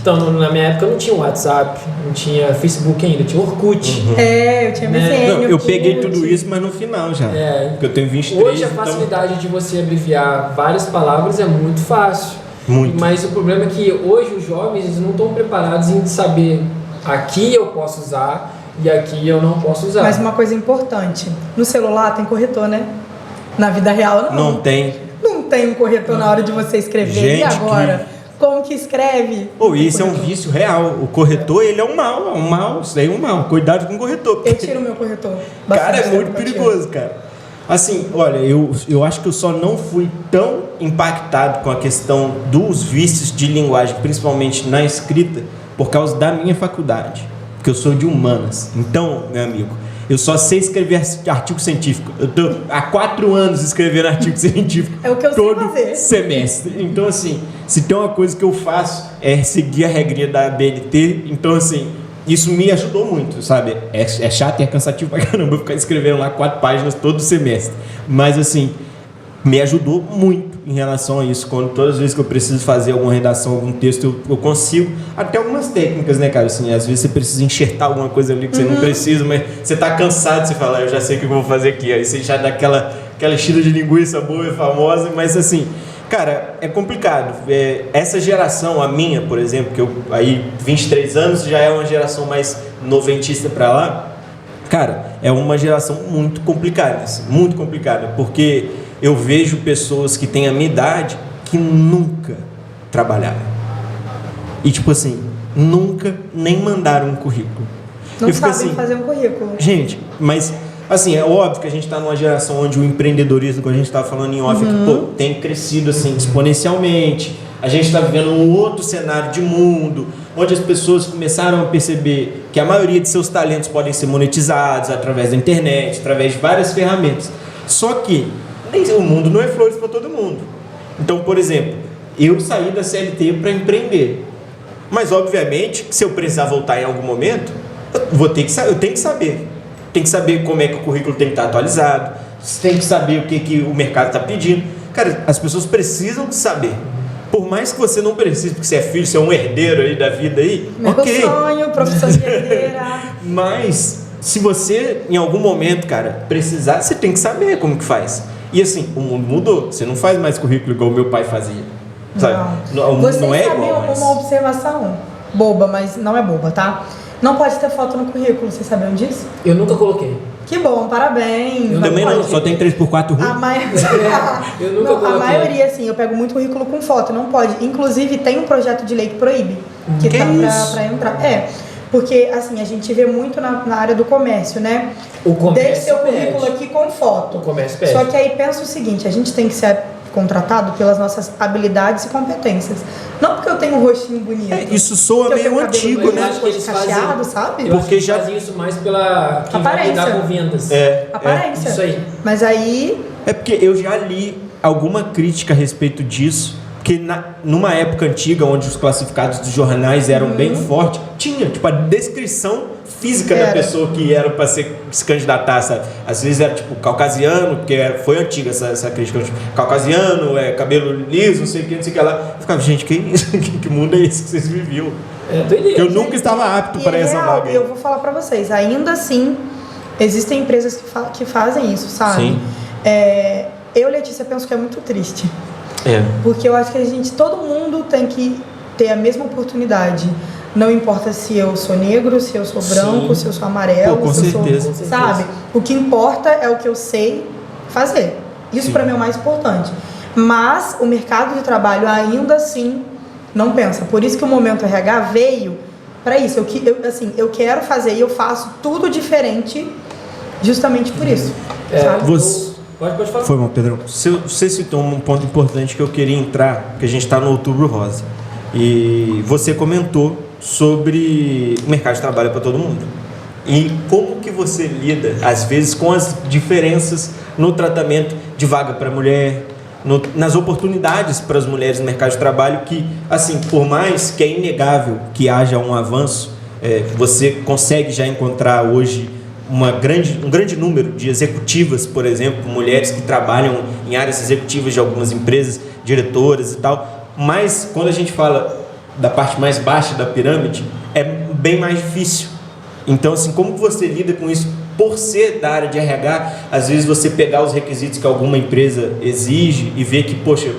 Então, na minha época não tinha WhatsApp, não tinha Facebook ainda, tinha Orkut. Eu tinha MSN. Eu peguei tudo isso, mas no final já. Porque eu tenho 23. Hoje a facilidade de você abreviar várias palavras é muito fácil. Muito. Mas o problema é que hoje os jovens não estão preparados em saber aqui eu posso usar e aqui eu não posso usar. Mas uma coisa importante, no celular tem corretor, né? Na vida real não. Não tem. Não tem um corretor na hora de você escrever. Gente, e agora? Como que escreve? Isso é um vício real. O corretor, ele é um mal. Isso daí é um mal. Cuidado com o corretor. Eu tiro o meu corretor. Cara, é muito perigoso, cara. Assim, olha, eu acho que eu só não fui tão impactado com a questão dos vícios de linguagem, principalmente na escrita, por causa da minha faculdade. Porque eu sou de humanas. Então, meu amigo, eu só sei escrever artigo científico. Eu tô há 4 anos escrevendo artigo científico. É o que eu todo sei fazer. semestre. Então, assim, se tem uma coisa que eu faço é seguir a regrinha da BNT. Então, assim, isso me ajudou muito, sabe? É chato e é cansativo pra caramba eu ficar escrevendo lá 4 páginas todo semestre. Mas, assim, me ajudou muito em relação a isso. Todas as vezes que eu preciso fazer alguma redação, algum texto, eu consigo. Até algumas técnicas, né, cara? Assim, às vezes você precisa enxertar alguma coisa ali que você não precisa, mas você tá cansado, você fala, eu já sei o que eu vou fazer aqui. Aí você já dá aquela enchida de linguiça boa e famosa, mas assim, cara, é complicado. Essa geração, a minha, por exemplo, que eu aí 23 anos, já é uma geração mais noventista pra lá, cara, é uma geração muito complicada, assim, muito complicada, porque eu vejo pessoas que têm a minha idade que nunca trabalharam. E tipo assim, nunca nem mandaram um currículo. Não sabem fazer um currículo. Gente, mas assim, é óbvio que a gente está numa geração onde o empreendedorismo, como a gente estava falando em off, tem crescido assim exponencialmente. A gente está vivendo um outro cenário de mundo, onde as pessoas começaram a perceber que a maioria de seus talentos podem ser monetizados através da internet, através de várias ferramentas. Só que o mundo não é flores para todo mundo. Então, por exemplo, eu saí da CLT para empreender. Mas, obviamente, se eu precisar voltar em algum momento, eu tenho que saber. Tem que saber como é que o currículo tem que estar atualizado, tem que saber o que o mercado está pedindo. Cara, as pessoas precisam saber. Por mais que você não precise, porque você é filho, você é um herdeiro aí da vida aí, meu sonho, profissão de herdeira. Mas, se você, em algum momento, cara, precisar, você tem que saber como que faz. E assim, o mundo mudou. Você não faz mais currículo igual o meu pai fazia. Sabe? Não. Você não é sabia igual, mas... uma observação boba, mas não é boba, tá? Não pode ter foto no currículo, vocês sabiam disso? Eu nunca coloquei. Que bom, parabéns. Eu também não, só tem 3x4 ruim. Eu nunca coloquei. A maioria, assim, eu pego muito currículo com foto, não pode. Inclusive, tem um projeto de lei que proíbe. Que tá pra entrar. Porque, assim, a gente vê muito na área do comércio, né? O comércio deixa seu currículo aqui com foto. O comércio pede. Só que aí pensa o seguinte, a gente tem que ser contratado pelas nossas habilidades e competências. Não porque eu tenho um rostinho bonito. Isso soa meio antigo, né? Acho que eles cacheado, sabe? Porque já fazem isso mais pela quem vai lidar com vendas. Aparência. Isso aí. Mas aí... É porque eu já li alguma crítica a respeito disso, que numa época antiga, onde os classificados dos jornais eram bem fortes, tinha tipo a descrição física da pessoa que era para se candidatar, sabe? Às vezes era tipo caucasiano, porque foi antiga essa crítica, tipo, caucasiano, cabelo liso, não sei o que lá. Eu ficava, gente, que isso? Que mundo é esse que vocês viviam? Eu nunca estava apto para essa vaga. Eu vou falar para vocês, ainda assim, existem empresas que fazem isso, sabe? Sim. Eu, Letícia, penso que é muito triste. Porque eu acho que todo mundo tem que ter a mesma oportunidade. Não importa se eu sou negro, se eu sou branco, se eu sou amarelo, com certeza. sabe? O que importa é o que eu sei fazer. Isso para mim é o mais importante. Mas o mercado de trabalho ainda assim não pensa. Por isso que o Momento RH veio para isso. Eu quero fazer e eu faço tudo diferente justamente por isso. Sabe? Pode falar. Foi bom, Pedrão. Você citou um ponto importante que eu queria entrar, que a gente está no Outubro Rosa. E você comentou sobre o mercado de trabalho para todo mundo. E como que você lida, às vezes, com as diferenças no tratamento de vaga para mulher, nas oportunidades para as mulheres no mercado de trabalho, que, assim, por mais que é inegável que haja um avanço, você consegue já encontrar hoje um grande número de executivas, por exemplo, mulheres que trabalham em áreas executivas de algumas empresas, diretoras e tal, mas quando a gente fala da parte mais baixa da pirâmide, é bem mais difícil. Então, assim, como você lida com isso? Por ser da área de RH, às vezes você pegar os requisitos que alguma empresa exige e ver que, poxa,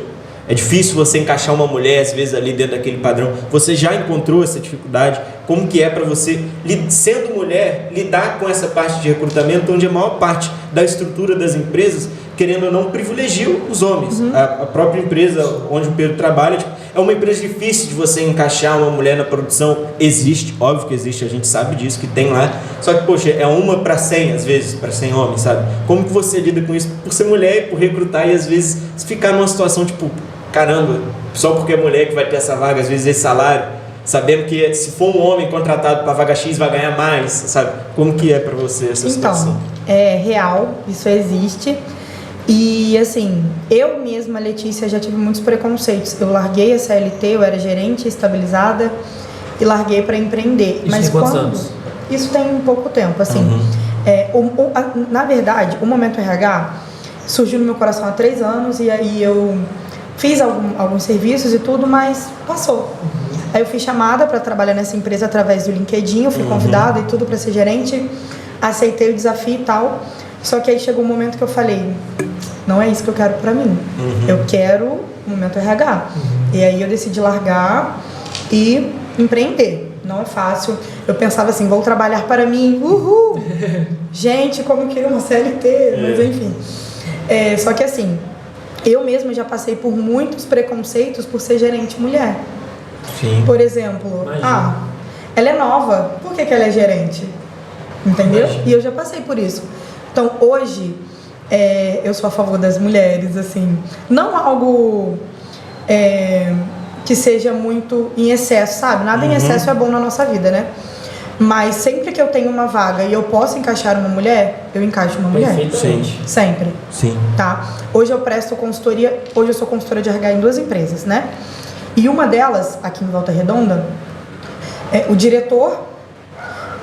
é difícil você encaixar uma mulher, às vezes, ali dentro daquele padrão. Você já encontrou essa dificuldade? como que é para você, sendo mulher, lidar com essa parte de recrutamento, onde a maior parte da estrutura das empresas, querendo ou não, privilegia os homens. A própria empresa onde o Pedro trabalha, tipo, é uma empresa difícil de você encaixar uma mulher na produção. Existe, óbvio que existe, a gente sabe disso, que tem lá. Só que, poxa, é uma para 100, às vezes, para 100 homens, sabe? Como que você lida com isso por ser mulher, por recrutar e, às vezes, ficar numa situação, tipo, caramba, só porque é mulher que vai ter essa vaga, às vezes, esse salário, sabendo que se for um homem contratado para vaga X, vai ganhar mais, sabe? Como que é para você essa situação? Então, é real, isso existe. E assim, eu mesma, Letícia, já tive muitos preconceitos. Eu larguei a CLT, eu era gerente estabilizada e larguei para empreender. Isso tem quantos anos? Isso tem pouco tempo, assim. Na verdade, o Momento RH surgiu no meu coração há 3 anos e aí eu fiz alguns serviços e tudo, mas passou. Aí eu fui chamada para trabalhar nessa empresa através do LinkedIn, eu fui convidada e tudo para ser gerente, aceitei o desafio e tal. Só que aí chegou um momento que eu falei, não é isso que eu quero pra mim. Eu quero o Momento RH. E aí eu decidi largar e empreender. Não é fácil. Eu pensava assim, vou trabalhar para mim. Uhul! Gente, como que uma CLT? Mas enfim. Só que assim, eu mesma já passei por muitos preconceitos por ser gerente mulher. Sim. Por exemplo, ela é nova, por que ela é gerente? Entendeu? Imagina. E eu já passei por isso. Então, hoje, eu sou a favor das mulheres, assim, não algo que seja muito em excesso, sabe? Nada em excesso é bom na nossa vida, né? Mas sempre que eu tenho uma vaga e eu posso encaixar uma mulher, eu encaixo uma mulher. Perfeitamente. Sempre. Sim. Tá? Hoje eu presto consultoria, hoje eu sou consultora de RH em 2 empresas, né? E uma delas, aqui em Volta Redonda, o diretor.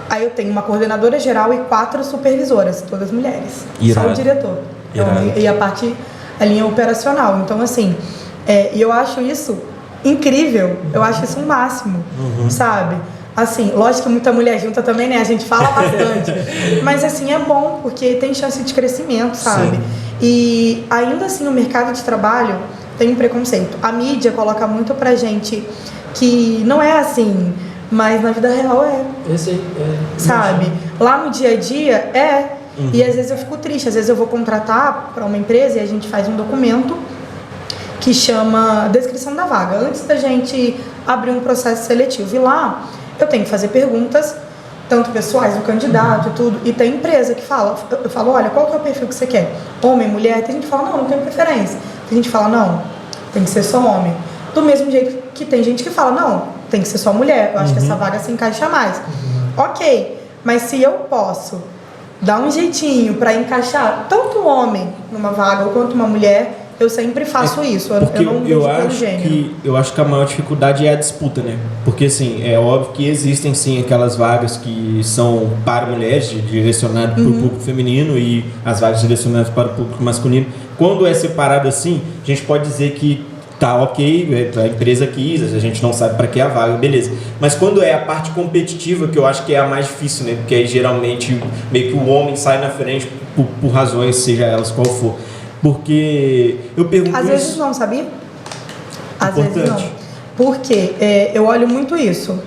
Aí eu tenho uma coordenadora geral e 4 supervisoras, todas mulheres. Irado. Só o diretor. Então, e a linha operacional. Então, assim, e eu acho isso incrível. Eu acho isso um máximo, sabe? Assim, lógico que muita mulher junta também, né? A gente fala bastante. Mas, assim, é bom, porque tem chance de crescimento, sabe? Sim. E, ainda assim, o mercado de trabalho tem um preconceito. A mídia coloca muito pra gente que não é assim... Mas na vida real sabe? Lá no dia a dia E às vezes eu fico triste. Às vezes eu vou contratar para uma empresa e a gente faz um documento que chama descrição da vaga. Antes da gente abrir um processo seletivo. E lá eu tenho que fazer perguntas, tanto pessoais do candidato e tudo. E tem empresa que fala, eu falo, olha, qual que é o perfil que você quer? Homem, mulher? Tem gente que fala, não tenho preferência. Tem gente que fala, não, tem que ser só homem. Do mesmo jeito que tem gente que fala, não, tem que ser só mulher, eu acho que essa vaga se encaixa mais. Ok, mas se eu posso dar um jeitinho para encaixar tanto um homem numa vaga quanto uma mulher, eu sempre faço isso. Eu não vejo pelo gênero. Eu acho que a maior dificuldade é a disputa, né? Porque, assim, é óbvio que existem, sim, aquelas vagas que são para mulheres, direcionadas para o público feminino, e as vagas direcionadas para o público masculino. Quando é separado assim, a gente pode dizer que tá ok, a empresa quis, a gente não sabe para que é a vaga, beleza. Mas quando é a parte competitiva, que eu acho que é a mais difícil, né? Porque aí geralmente meio que o homem sai na frente por razões, seja elas qual for. Porque eu pergunto às vezes não, sabia? Às vezes não. Porque eu olho muito isso.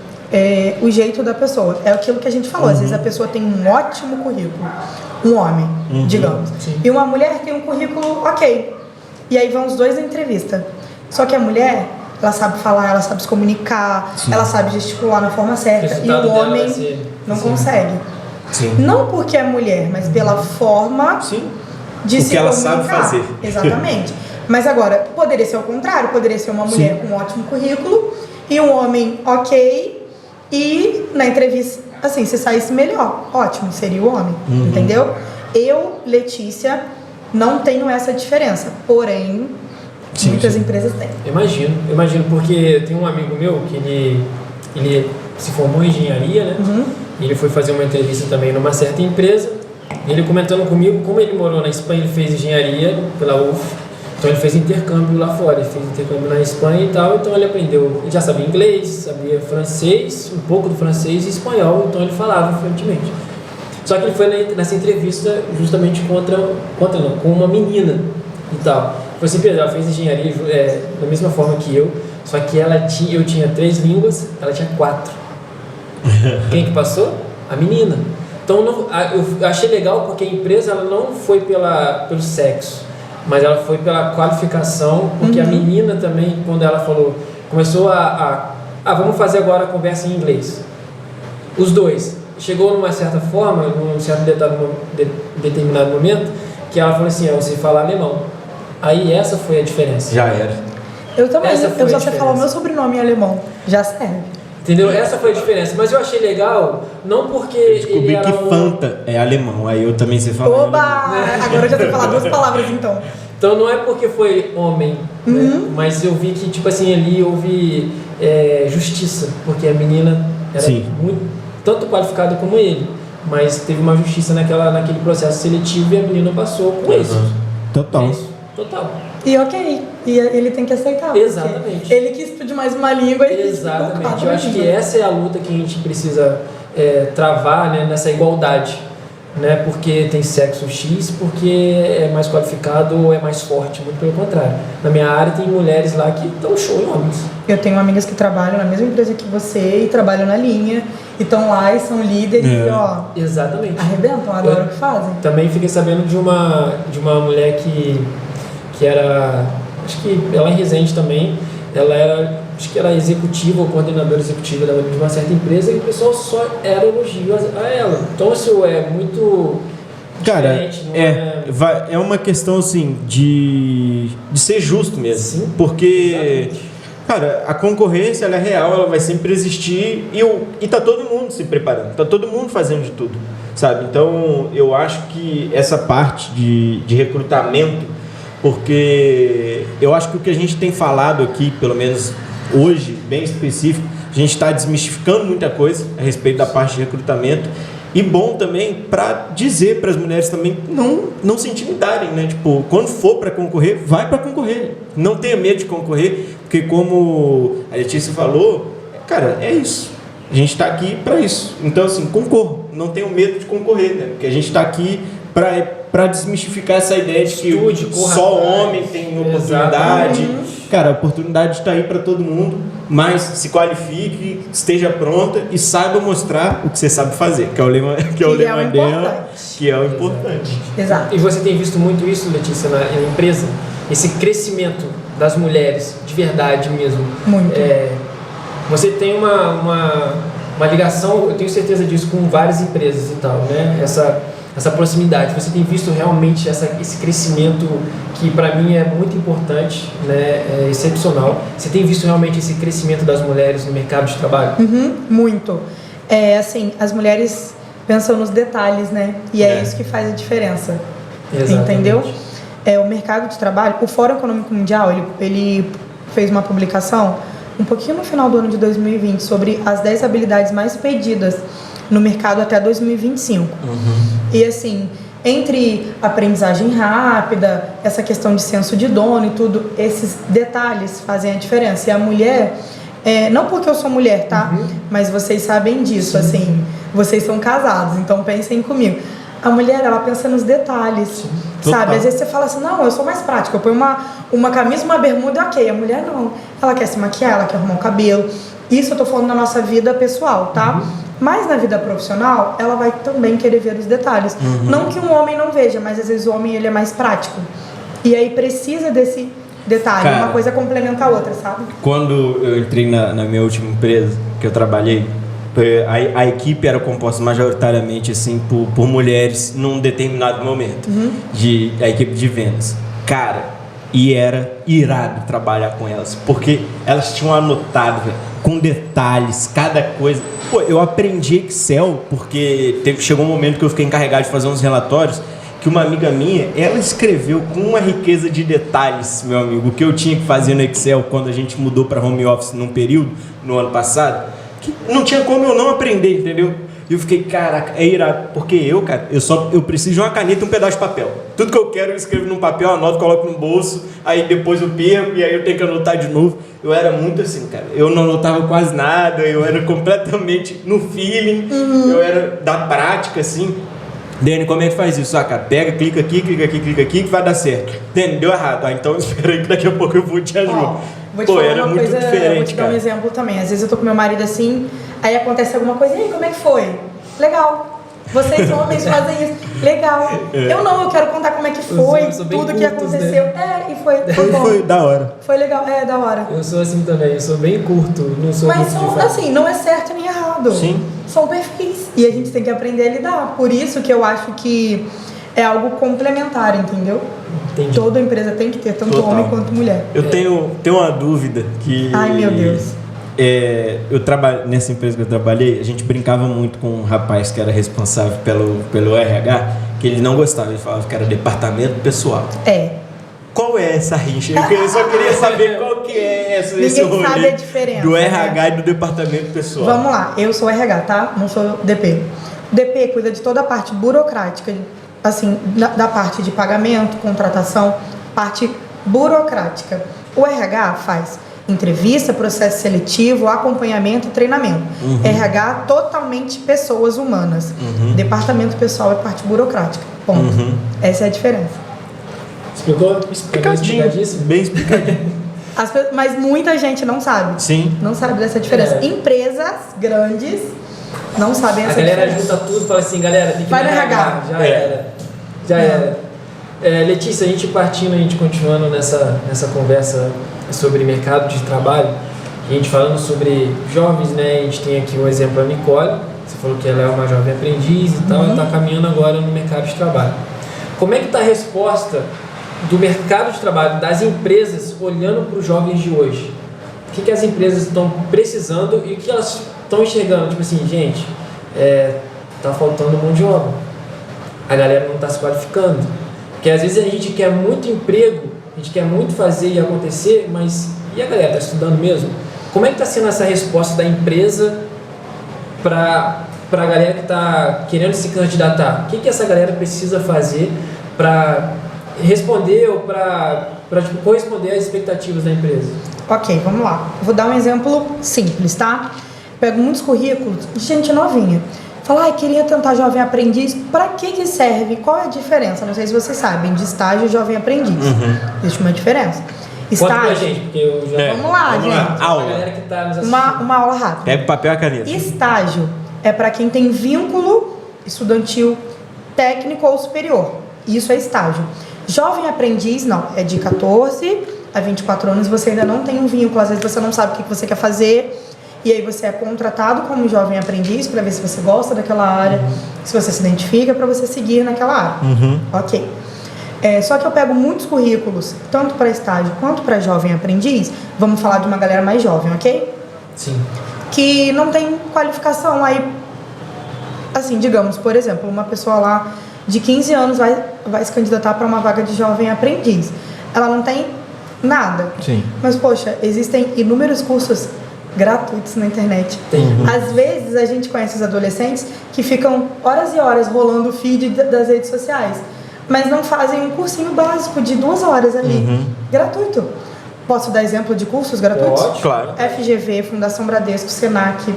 O jeito da pessoa. É aquilo que a gente falou. Às vezes a pessoa tem um ótimo currículo. Um homem, digamos. Sim. E uma mulher tem um currículo ok. E aí vão os dois na entrevista. Só que a mulher, ela sabe falar, ela sabe se comunicar, sim, ela sabe gesticular na forma certa. E o homem não consegue. Sim. Não porque é mulher, mas pela forma, sim, de se comunicar. Ela sabe fazer. Exatamente. Mas agora, poderia ser o contrário. Poderia ser uma mulher, sim, com um ótimo currículo e um homem ok. E na entrevista, assim, se saísse melhor, ótimo, seria o homem. Entendeu? Eu, Letícia, não tenho essa diferença. Porém... sim, muitas, sim, empresas têm. Imagino, porque tem um amigo meu que ele se formou em engenharia, né? Ele foi fazer uma entrevista também numa certa empresa. E ele comentando comigo, como ele morou na Espanha, ele fez engenharia pela UF. Então ele fez intercâmbio lá fora, ele fez intercâmbio na Espanha e tal. Então ele aprendeu, ele já sabia inglês, sabia francês, um pouco do francês e espanhol. Então ele falava fluentemente. Só que ele foi nessa entrevista justamente com uma menina e tal. Foi assim, Pedro, ela fez engenharia da mesma forma que eu, só que eu tinha 3 línguas, ela tinha 4. Quem que passou? A menina. Então eu achei legal porque a empresa ela não foi pelo sexo, mas ela foi pela qualificação, porque a menina também, quando ela falou, começou vamos fazer agora a conversa em inglês. Os dois. Chegou numa certa forma, num certo determinado momento, que ela falou assim, você fala alemão. Aí essa foi a diferença. Já era. Eu também, eu só sei falar o meu sobrenome em alemão, já serve. Entendeu? Essa foi a diferença. Mas eu achei legal, não porque eu descobri ele era que Fanta é alemão, aí eu também sei falar. Oba! Agora eu já sei falar 2 palavras então. Então não é porque foi homem, né? Mas eu vi que, tipo assim, ali houve justiça, porque a menina era muito, tanto qualificada como ele, mas teve uma justiça naquele processo seletivo e a menina passou com isso. Total. Isso, total. E ok, e ele tem que aceitar. Exatamente. Ele quis pedir mais uma língua e exatamente. Eu acho que essa é a luta que a gente precisa travar, né, nessa igualdade. Né, porque tem sexo X, porque é mais qualificado ou é mais forte, muito pelo contrário. Na minha área tem mulheres lá que estão show em homens. Eu tenho amigas que trabalham na mesma empresa que você e trabalham na linha, e estão lá e são líderes e exatamente. Arrebentam, adoram o que fazem. Também fiquei sabendo de uma mulher que era, acho que ela é Resende também, ela era, acho que era executiva ou coordenadora executiva de uma certa empresa e o pessoal só era elogio a ela. Então isso é muito diferente. Cara, é uma questão assim de ser justo mesmo. Sim, porque, cara, a concorrência ela é real, ela vai sempre existir e tá todo mundo se preparando, tá todo mundo fazendo de tudo, sabe? Então eu acho que essa parte de recrutamento, porque eu acho que o que a gente tem falado aqui, pelo menos hoje, bem específico, a gente está desmistificando muita coisa a respeito da parte de recrutamento e bom também para dizer para as mulheres também não se intimidarem, né? Tipo, quando for para concorrer, vai para concorrer, não tenha medo de concorrer, porque como a Letícia falou, cara, é isso, a gente está aqui para isso, então assim, concorra, não tenha medo de concorrer, né? Porque a gente está aqui para desmistificar essa ideia de que só homem tem oportunidade. Cara, a oportunidade está aí para todo mundo, mas se qualifique, esteja pronta e saiba mostrar o que você sabe fazer, que é o lema dela, que é o importante. Exato. E você tem visto muito isso, Letícia, na empresa? Esse crescimento das mulheres, de verdade mesmo. Muito. Você tem uma ligação, eu tenho certeza disso, com várias empresas e tal, né? Essa proximidade, você tem visto realmente esse crescimento que para mim é muito importante, né? É excepcional. Você tem visto realmente esse crescimento das mulheres no mercado de trabalho? Muito. Assim, as mulheres pensam nos detalhes, né? E é isso que faz a diferença. Exatamente. Entendeu? O mercado de trabalho, o Fórum Econômico Mundial, ele fez uma publicação um pouquinho no final do ano de 2020 sobre as 10 habilidades mais pedidas no mercado até 2025. E assim, entre aprendizagem rápida, essa questão de senso de dono e tudo, esses detalhes fazem a diferença. E a mulher, não porque eu sou mulher, tá? Mas vocês sabem disso, assim, vocês são casados, então pensem comigo. A mulher, ela pensa nos detalhes, sabe? Às vezes você fala assim, não, eu sou mais prática, eu ponho uma camisa, uma bermuda, ok. A mulher não, ela quer se maquiar, ela quer arrumar o cabelo. Isso eu tô falando da nossa vida pessoal, tá? Mas na vida profissional, ela vai também querer ver os detalhes. Não que um homem não veja, mas às vezes o homem ele é mais prático. E aí precisa desse detalhe, uma coisa complementa a outra, sabe? Quando eu entrei na minha última empresa, que eu trabalhei, a equipe era composta majoritariamente assim, por mulheres num determinado momento, a equipe de vendas. Cara, e era irado trabalhar com elas, porque elas tinham anotado, velho, com detalhes, cada coisa. Pô, eu aprendi Excel porque chegou um momento que eu fiquei encarregado de fazer uns relatórios que uma amiga minha, ela escreveu com uma riqueza de detalhes, meu amigo, o que eu tinha que fazer no Excel quando a gente mudou para home office num período, no ano passado, que não tinha como eu não aprender, entendeu? E eu fiquei, caraca, é irado, porque eu preciso de uma caneta e um pedaço de papel. Tudo que eu quero eu escrevo num papel, anoto, coloco no bolso, aí depois eu perco e aí eu tenho que anotar de novo. Eu era muito assim, cara, eu não anotava quase nada, eu era completamente no feeling, eu era da prática, assim. Dani, como é que faz isso? Cara, pega, clica aqui, que vai dar certo. Dani, deu errado. Então espera aí que daqui a pouco eu vou te ajudar. Vou te falar era uma muito coisa, diferente, vou te dar cara. um exemplo também. Às vezes eu tô com meu marido assim, aí acontece alguma coisa, e aí, como é que foi? Legal. Vocês homens fazem isso. Legal. Eu quero contar como é que foi, tudo que aconteceu. Né? E foi bom. Foi da hora. Foi legal, da hora. Eu sou assim também, eu sou bem curto, não sou Mas muito assim, não é certo nem errado. Sim. São perfis. E a gente tem que aprender a lidar. Por isso que eu acho que é algo complementar, entendeu? Entendi. Toda empresa tem que ter, tanto Total. homem quanto mulher. Eu tenho uma dúvida que... Ai, meu Deus. Nessa empresa que eu trabalhei, a gente brincava muito com um rapaz que era responsável pelo RH, que ele não gostava, ele falava que era departamento pessoal. Qual é essa rixa? Eu só queria saber qual que é esse rolê sabe a diferença, do RH e do departamento pessoal. Vamos lá, eu sou RH, tá? Não sou DP. O DP cuida de toda a parte burocrática, assim, da parte de pagamento, contratação, parte burocrática. O RH faz entrevista, processo seletivo, acompanhamento e treinamento. RH totalmente pessoas humanas. Departamento pessoal é parte burocrática. Ponto. Essa é a diferença. Explicou? Explicadíssimo. Bem explicadinho. Mas muita gente não sabe. Sim. Não sabe dessa diferença. Empresas grandes não sabem essa diferença. A galera junta tudo e fala assim, galera, tem que vai no RH. Já era. Letícia, a gente continuando nessa conversa sobre mercado de trabalho, a gente falando sobre jovens, né? A gente tem aqui o exemplo da Nicole, você falou que ela é uma jovem aprendiz e tal, ela está caminhando agora no mercado de trabalho. Como é que está a resposta do mercado de trabalho, das empresas, olhando para os jovens de hoje? O que as empresas estão precisando e o que elas estão enxergando? Tipo assim, gente, tá faltando mão de obra, a galera não está se qualificando. Porque às vezes a gente quer muito emprego, a gente quer muito fazer e acontecer, mas e a galera está estudando mesmo? Como é que está sendo essa resposta da empresa para a galera que está querendo se candidatar? O que essa galera precisa fazer para responder ou para corresponder às expectativas da empresa? Ok, vamos lá. Vou dar um exemplo simples, tá? Pego muitos currículos de gente novinha. Fala, queria tentar jovem aprendiz. Para que serve? Qual é a diferença? Não sei se vocês sabem, de estágio e jovem aprendiz. Existe uma diferença. Estágio. Conta pra gente, porque eu já... Vamos lá, gente. Aula. Galera que tá nos uma aula rápida. Pega o papel e a caneta. Estágio é para quem tem vínculo estudantil, técnico ou superior. Isso é estágio. Jovem aprendiz, não. É de 14 a 24 anos, você ainda não tem um vínculo. Às vezes você não sabe o que você quer fazer. E aí você é contratado como jovem aprendiz para ver se você gosta daquela área, se você se identifica, para você seguir naquela área. Ok. Só que eu pego muitos currículos, tanto para estágio quanto para jovem aprendiz. Vamos falar de uma galera mais jovem, ok? Sim. Que não tem qualificação. Aí, assim, digamos, por exemplo, uma pessoa lá de 15 anos vai se candidatar para uma vaga de jovem aprendiz. Ela não tem nada. Sim. Mas, poxa, existem inúmeros cursos gratuitos na internet. Às vezes a gente conhece os adolescentes que ficam horas e horas rolando o feed das redes sociais, mas não fazem um cursinho básico de 2 horas ali, gratuito. Posso dar exemplo de cursos gratuitos? Pode, claro. FGV, Fundação Bradesco, Senac,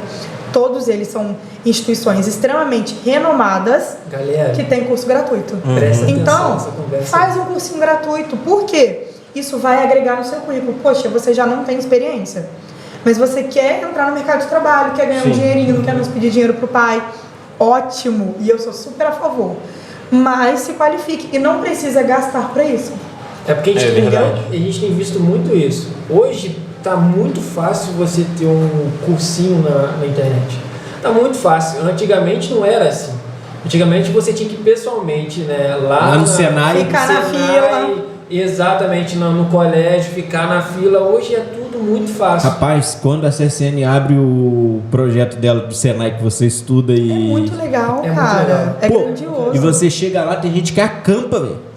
todos eles são instituições extremamente renomadas, galera, que tem curso gratuito. Presta Então, atenção nessa conversa. faz um cursinho gratuito. Por quê? Isso vai agregar no seu currículo. Poxa, você já não tem experiência, mas você quer entrar no mercado de trabalho, quer ganhar um dinheirinho, não quer mais pedir dinheiro pro pai. Ótimo, e eu sou super a favor. Mas se qualifique e não precisa gastar para isso. É porque a gente tem visto muito isso. Hoje tá muito fácil você ter um cursinho na internet. Tá muito fácil. Antigamente não era assim. Antigamente você tinha que ir pessoalmente, né, lá no Senai, ficar na fila. Exatamente, no colégio, ficar na fila. Hoje é tudo muito fácil. Rapaz, quando a CCN abre o projeto dela do Senai que você estuda e... É muito legal, É cara. muito legal. É grandioso. E você chega lá, tem gente que acampa, velho.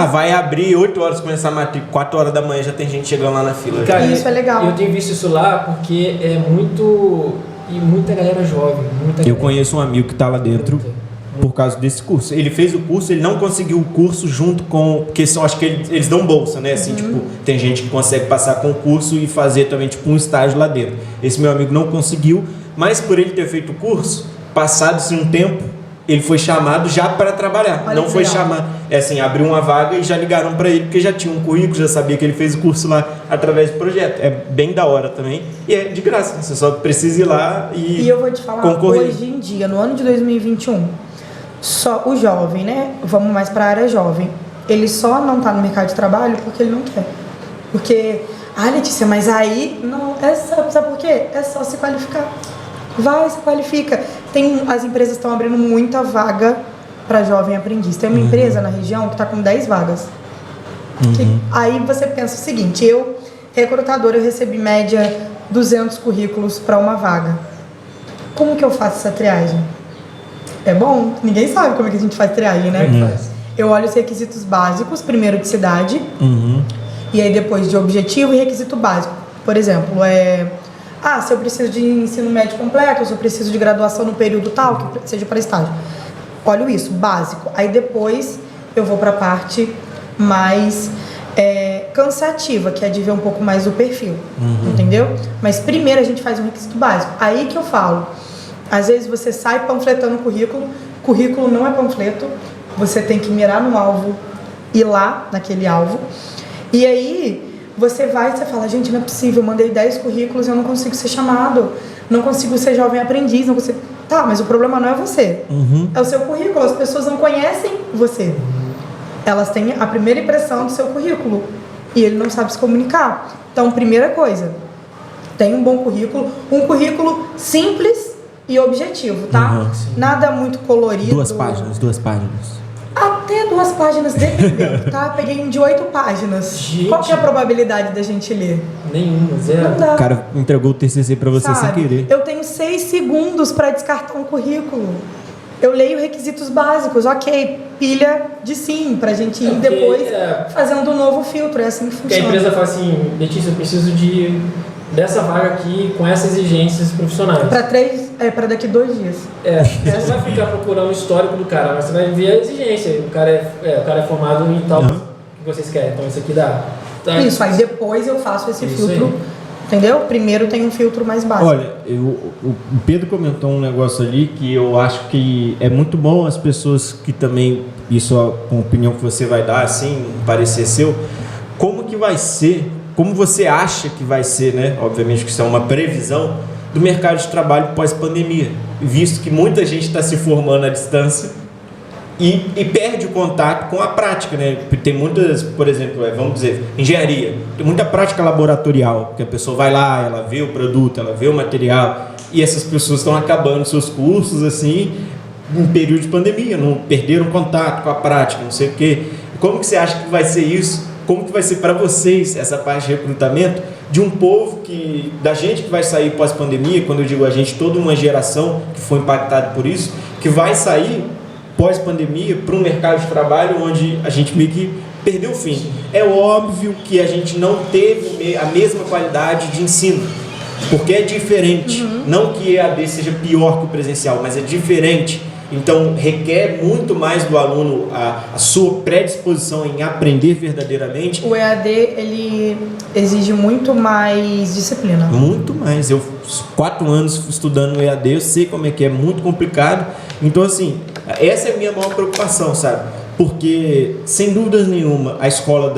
Vai abrir 8 horas, começar a matrícula, 4 horas da manhã já tem gente chegando lá na fila. Cara, isso é legal. Eu tenho visto isso lá porque é muito... E muita galera jovem. Eu conheço um amigo que tá lá dentro por causa desse curso. Ele fez o curso, ele não conseguiu o curso junto com... Porque são, acho que eles dão bolsa, né? Assim, tipo, tem gente que consegue passar concurso e fazer também, tipo, um estágio lá dentro. Esse meu amigo não conseguiu, mas por ele ter feito o curso, passado-se um tempo, ele foi chamado já para trabalhar. Olha, não foi chamado, assim, abriu uma vaga e já ligaram para ele, porque já tinha um currículo, já sabia que ele fez o curso lá através do projeto. É bem da hora também. E é de graça, você só precisa ir lá e eu vou te falar, concorrer. Hoje em dia, no ano de 2021, só o jovem, né? Vamos mais para a área jovem. Ele só não tá no mercado de trabalho porque ele não quer. Porque, Letícia, mas aí, não, sabe por quê? É só se qualificar. Vai, se qualifica. As empresas estão abrindo muita vaga para jovem aprendiz. Tem uma empresa na região que está com 10 vagas. Aí você pensa o seguinte, recrutadora, eu recebi média 200 currículos para uma vaga. Como que eu faço essa triagem? É bom? Ninguém sabe como é que a gente faz triagem, né? Eu olho os requisitos básicos, primeiro de cidade, e aí depois de objetivo e requisito básico. Por exemplo, se eu preciso de ensino médio completo, ou se eu preciso de graduação no período tal, que seja para estágio. Olho isso, básico. Aí depois eu vou para a parte mais cansativa, que é de ver um pouco mais do perfil, entendeu? Mas primeiro a gente faz um requisito básico. Aí que eu falo, às vezes você sai panfletando currículo não é panfleto, você tem que mirar no alvo, ir lá naquele alvo, e aí você fala, gente, não é possível, eu mandei 10 currículos e eu não consigo ser chamado, não consigo ser jovem aprendiz, não consigo... Tá, mas o problema não é você, é o seu currículo, as pessoas não conhecem você. Elas têm a primeira impressão do seu currículo e ele não sabe se comunicar. Então, primeira coisa, tem um bom currículo, um currículo simples e objetivo, tá? Nada muito colorido. 2 páginas. Até 2 páginas, dependendo, tá? Peguei um de 8 páginas. Gente. Qual que é a probabilidade da gente ler? Nenhuma, 0. Não dá. O cara entregou o TCC para você sem querer. Eu tenho 6 segundos para descartar um currículo. Eu leio requisitos básicos, ok, pilha de sim, pra gente ir depois fazendo um novo filtro, é assim que funciona. Porque a empresa fala assim, Letícia, eu preciso dessa vaga aqui com essas exigências profissionais. Para daqui 2 dias. Você não vai ficar procurando o histórico do cara, mas você vai ver a exigência. O cara é formado em tal que vocês querem, então isso aqui dá. Tá? Isso, aí depois eu faço esse filtro. Aí. Entendeu? Primeiro tem um filtro mais básico. Olha, o Pedro comentou um negócio ali que eu acho que é muito bom as pessoas que também, isso é uma opinião que você vai dar, assim, um parecer seu, como que vai ser, como você acha que vai ser, né? Obviamente que isso é uma previsão do mercado de trabalho pós-pandemia, visto que muita gente está se formando à distância e perde o contato com a prática, né? Tem muitas, por exemplo, vamos dizer, engenharia, tem muita prática laboratorial, que a pessoa vai lá, ela vê o produto, ela vê o material, e essas pessoas estão acabando seus cursos, assim, em período de pandemia, não perderam contato com a prática, não sei o quê. Como que você acha que vai ser isso? Como que vai ser para vocês essa parte de recrutamento de um povo da gente que vai sair pós-pandemia, quando eu digo a gente, toda uma geração que foi impactada por isso, que vai sair pós-pandemia para um mercado de trabalho onde a gente meio que perdeu o fim. É óbvio que a gente não teve a mesma qualidade de ensino, porque é diferente. Não que EAD seja pior que o presencial, mas é diferente. Então, requer muito mais do aluno a sua predisposição em aprender verdadeiramente. O EAD, ele exige muito mais disciplina. Muito mais. Eu 4 anos estudando EAD, eu sei como é que é muito complicado. Então, assim, essa é a minha maior preocupação, sabe? Porque, sem dúvidas nenhuma, a escola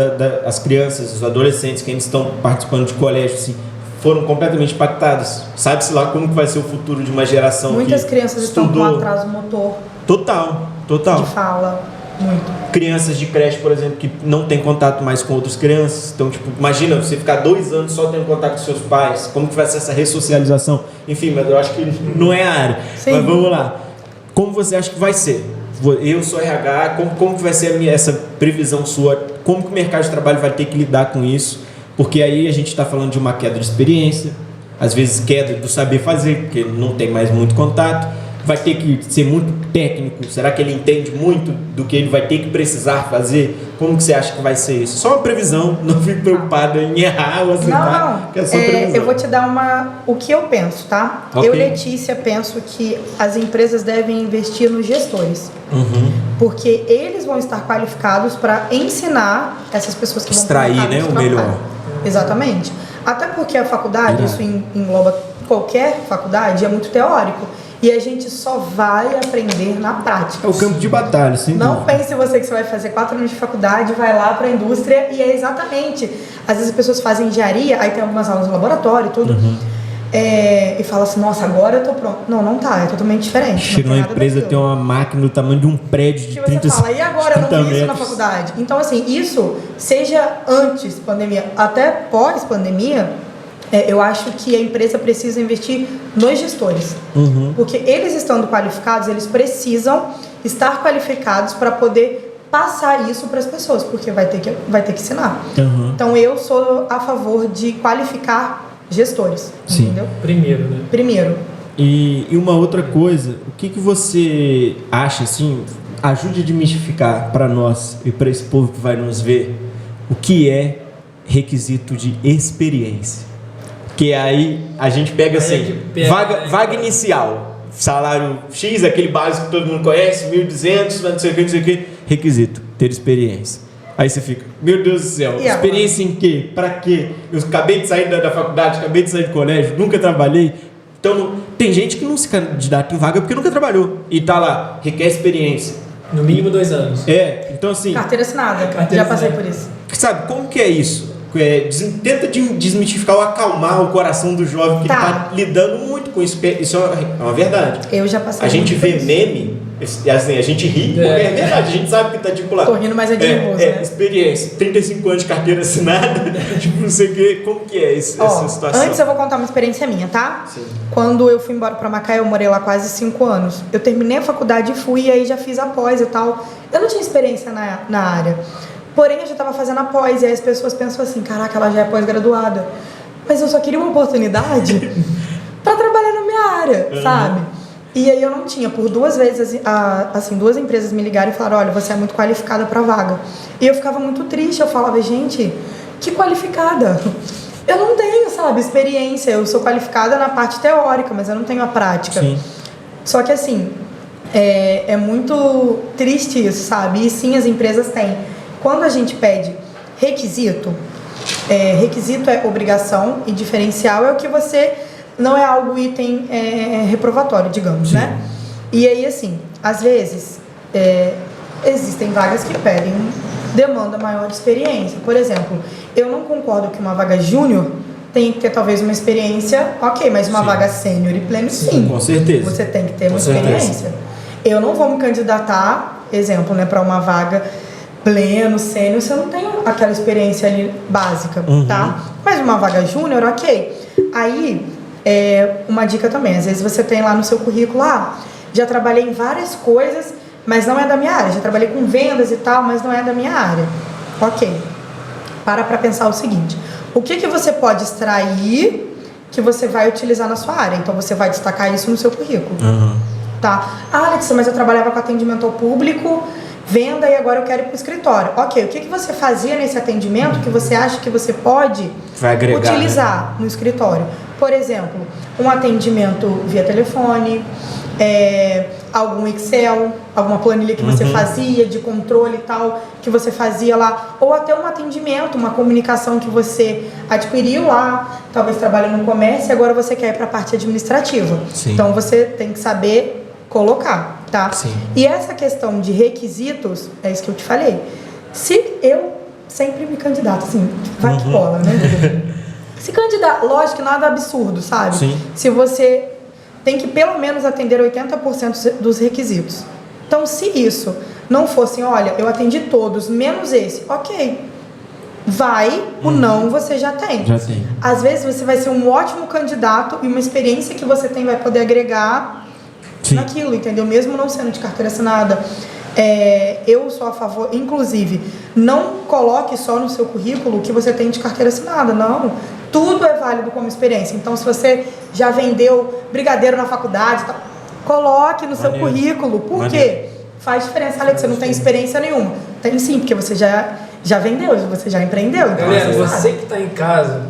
as crianças, os adolescentes que ainda estão participando de colégio, assim, foram completamente impactadas. Sabe-se lá como que vai ser o futuro de uma geração. Muitas crianças estão com atraso motor. Total. De fala, muito. Crianças de creche, por exemplo, que não tem contato mais com outras crianças. Então, tipo, imagina você ficar 2 anos só tendo contato com seus pais. Como que vai ser essa ressocialização? Enfim, mas eu acho que não é a área. Sim. Mas vamos lá. Como você acha que vai ser? Eu sou RH, como que vai ser essa previsão sua? Como que o mercado de trabalho vai ter que lidar com isso? Porque aí a gente está falando de uma queda de experiência, às vezes queda do saber fazer, porque não tem mais muito contato, vai ter que ser muito técnico, será que ele entende muito do que ele vai ter que precisar fazer? Como que você acha que vai ser isso? Só uma previsão, não fique preocupado em errar ou acertar, não. Que é só previsão. Eu vou te dar o que eu penso, tá? Okay. Eu, Letícia, penso que as empresas devem investir nos gestores, porque eles vão estar qualificados para ensinar essas pessoas que extrair, vão né, o melhor. Exatamente. Até porque a faculdade, isso engloba qualquer faculdade, é muito teórico. E a gente só vai aprender na prática. É o campo de batalha, sim. Não pense você que você vai fazer 4 anos de faculdade, vai lá para a indústria e é exatamente. Às vezes as pessoas fazem engenharia, aí tem algumas aulas no laboratório e tudo. E fala assim, nossa, agora eu tô pronto. Não tá, é totalmente diferente. Chega uma empresa, tem uma máquina do tamanho de um prédio de 30 metros. Você fala, e agora eu não vi isso na metros. faculdade? Então, assim, isso, seja antes pandemia, até pós-pandemia, eu acho que a empresa precisa investir nos gestores. Porque eles estando qualificados, eles precisam estar qualificados para poder passar isso para as pessoas, porque vai ter que ensinar. Então, eu sou a favor de qualificar gestores. Sim. Entendeu? Primeiro. E uma outra coisa, o que você acha, assim, ajude a desmistificar para nós e para esse povo que vai nos ver, o que é requisito de experiência? Que aí a gente pega assim, vaga inicial, salário X, aquele básico que todo mundo conhece, 1.200, não sei o que, requisito, ter experiência. Aí você fica, meu Deus do céu, experiência em quê? Pra quê? Eu acabei de sair da faculdade, acabei de sair do colégio, nunca trabalhei. Então, tem gente que não se candidata em vaga porque nunca trabalhou. E tá lá, requer experiência. No mínimo 2 anos. Então assim... Carteira assinada, já passei por isso. Sabe, como que é isso? Tenta desmistificar ou acalmar o coração do jovem que tá lidando muito com isso. Isso é uma verdade. Eu já passei. A gente vê meme, assim, a gente ri, porque é verdade. A gente sabe que tá tipo lá. Tô rindo, mas é de nervoso, né? Experiência, 35 anos de carteira assinada, tipo, não sei o que. Como que é essa situação? Antes eu vou contar uma experiência minha, tá? Sim. Quando eu fui embora pra Macaé, eu morei lá quase 5 anos. Eu terminei a faculdade e fui, e aí já fiz a pós e tal. Eu não tinha experiência na área. Porém, eu já estava fazendo a pós, e aí as pessoas pensam assim, caraca, ela já é pós-graduada. Mas eu só queria uma oportunidade para trabalhar na minha área, sabe? E aí eu não tinha. Por 2 vezes, assim, 2 empresas me ligaram e falaram, olha, você é muito qualificada para vaga. E eu ficava muito triste, eu falava, gente, que qualificada? Eu não tenho, sabe, experiência. Eu sou qualificada na parte teórica, mas eu não tenho a prática. Sim. Só que assim, é muito triste isso, sabe? E sim, as empresas têm. Quando a gente pede requisito, requisito é obrigação e diferencial é o que você... Não é algo item reprovatório, digamos, né? E aí, assim, às vezes, existem vagas que pedem demanda maior de experiência. Por exemplo, eu não concordo que uma vaga júnior tem que ter talvez uma experiência, ok, mas uma vaga sênior e pleno, sim. Com certeza. Você tem que ter uma experiência. Eu não vou me candidatar, exemplo, né, para uma vaga pleno, sênior, se eu não tenho aquela experiência ali básica, tá? Mas uma vaga júnior, ok. Aí, uma dica também, às vezes você tem lá no seu currículo, já trabalhei em várias coisas, mas não é da minha área. Já trabalhei com vendas e tal, mas não é da minha área. Ok. Para pensar o seguinte, o que você pode extrair que você vai utilizar na sua área? Então, você vai destacar isso no seu currículo. Tá? Alex, mas eu trabalhava com atendimento ao público, venda, e agora eu quero ir para o escritório. Ok, o que você fazia nesse atendimento que você acha que você pode utilizar, né, no escritório? Por exemplo, um atendimento via telefone, algum Excel, alguma planilha que você fazia de controle e tal, que você fazia lá, ou até um atendimento, uma comunicação que você adquiriu lá, talvez trabalhando no comércio, e agora você quer ir para a parte administrativa. Sim. Então você tem que saber colocar, tá? Sim. E essa questão de requisitos, é isso que eu te falei. Se eu sempre me candidato, assim, vai que cola, né? Se candidatar, lógico que nada absurdo, sabe? Sim. Se você tem que pelo menos atender 80% dos requisitos. Então, se isso não fosse, olha, eu atendi todos, menos esse, ok. O não você já tem. Às vezes você vai ser um ótimo candidato e uma experiência que você tem vai poder agregar naquilo, entendeu? Mesmo não sendo de carteira assinada. Eu sou a favor, inclusive, não coloque só no seu currículo o que você tem de carteira assinada, não. Tudo é válido como experiência. Então, se você já vendeu brigadeiro na faculdade, coloque no seu currículo. Por quê? Faz diferença. Alex, você não tem experiência nenhuma. Tem sim, porque você já vendeu, você já empreendeu. Então, galera, você que está em casa,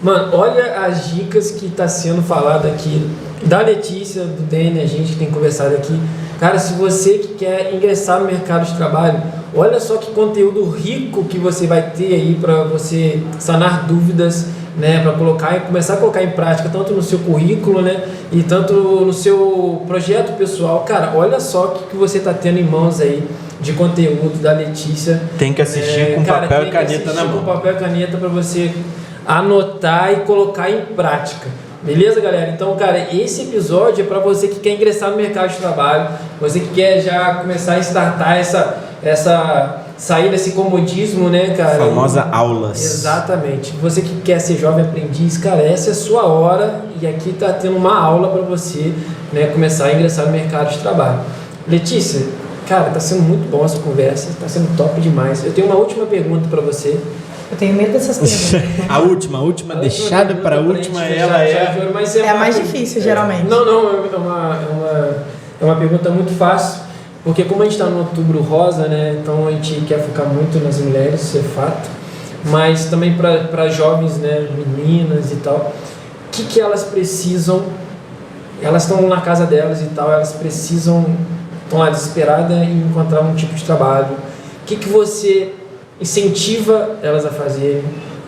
mano, olha as dicas que está sendo falado aqui, da Letícia, do Dene, a gente tem conversado aqui. Cara, se você que quer ingressar no mercado de trabalho, olha só que conteúdo rico que você vai ter aí para você sanar dúvidas né, para começar a colocar em prática tanto no seu currículo, né, e tanto no seu projeto pessoal. Cara, olha só o que você está tendo em mãos aí de conteúdo da Letícia. Tem que assistir com papel e caneta na mão. Com papel e caneta para você anotar e colocar em prática. Beleza, galera? Então, cara, esse episódio é para você que quer ingressar no mercado de trabalho, você que quer já começar a startar sair desse comodismo, né, cara? Famosa aulas. Exatamente. Você que quer ser jovem aprendiz, cara, essa é a sua hora e aqui tá tendo uma aula para você, né, começar a ingressar no mercado de trabalho. Letícia, cara, tá sendo muito bom essa conversa, tá sendo top demais. Eu tenho uma última pergunta para você. Eu tenho medo dessas perguntas. A última deixada para a última, ela é a mais difícil, geralmente. Não, é uma pergunta muito fácil, porque como a gente está no Outubro Rosa, né, então a gente quer focar muito nas mulheres, isso é fato, mas também para jovens, né, meninas e tal, o que elas precisam, elas estão na casa delas e tal, elas precisam, estão lá desesperadas em encontrar um tipo de trabalho, o que você incentiva elas a fazerem,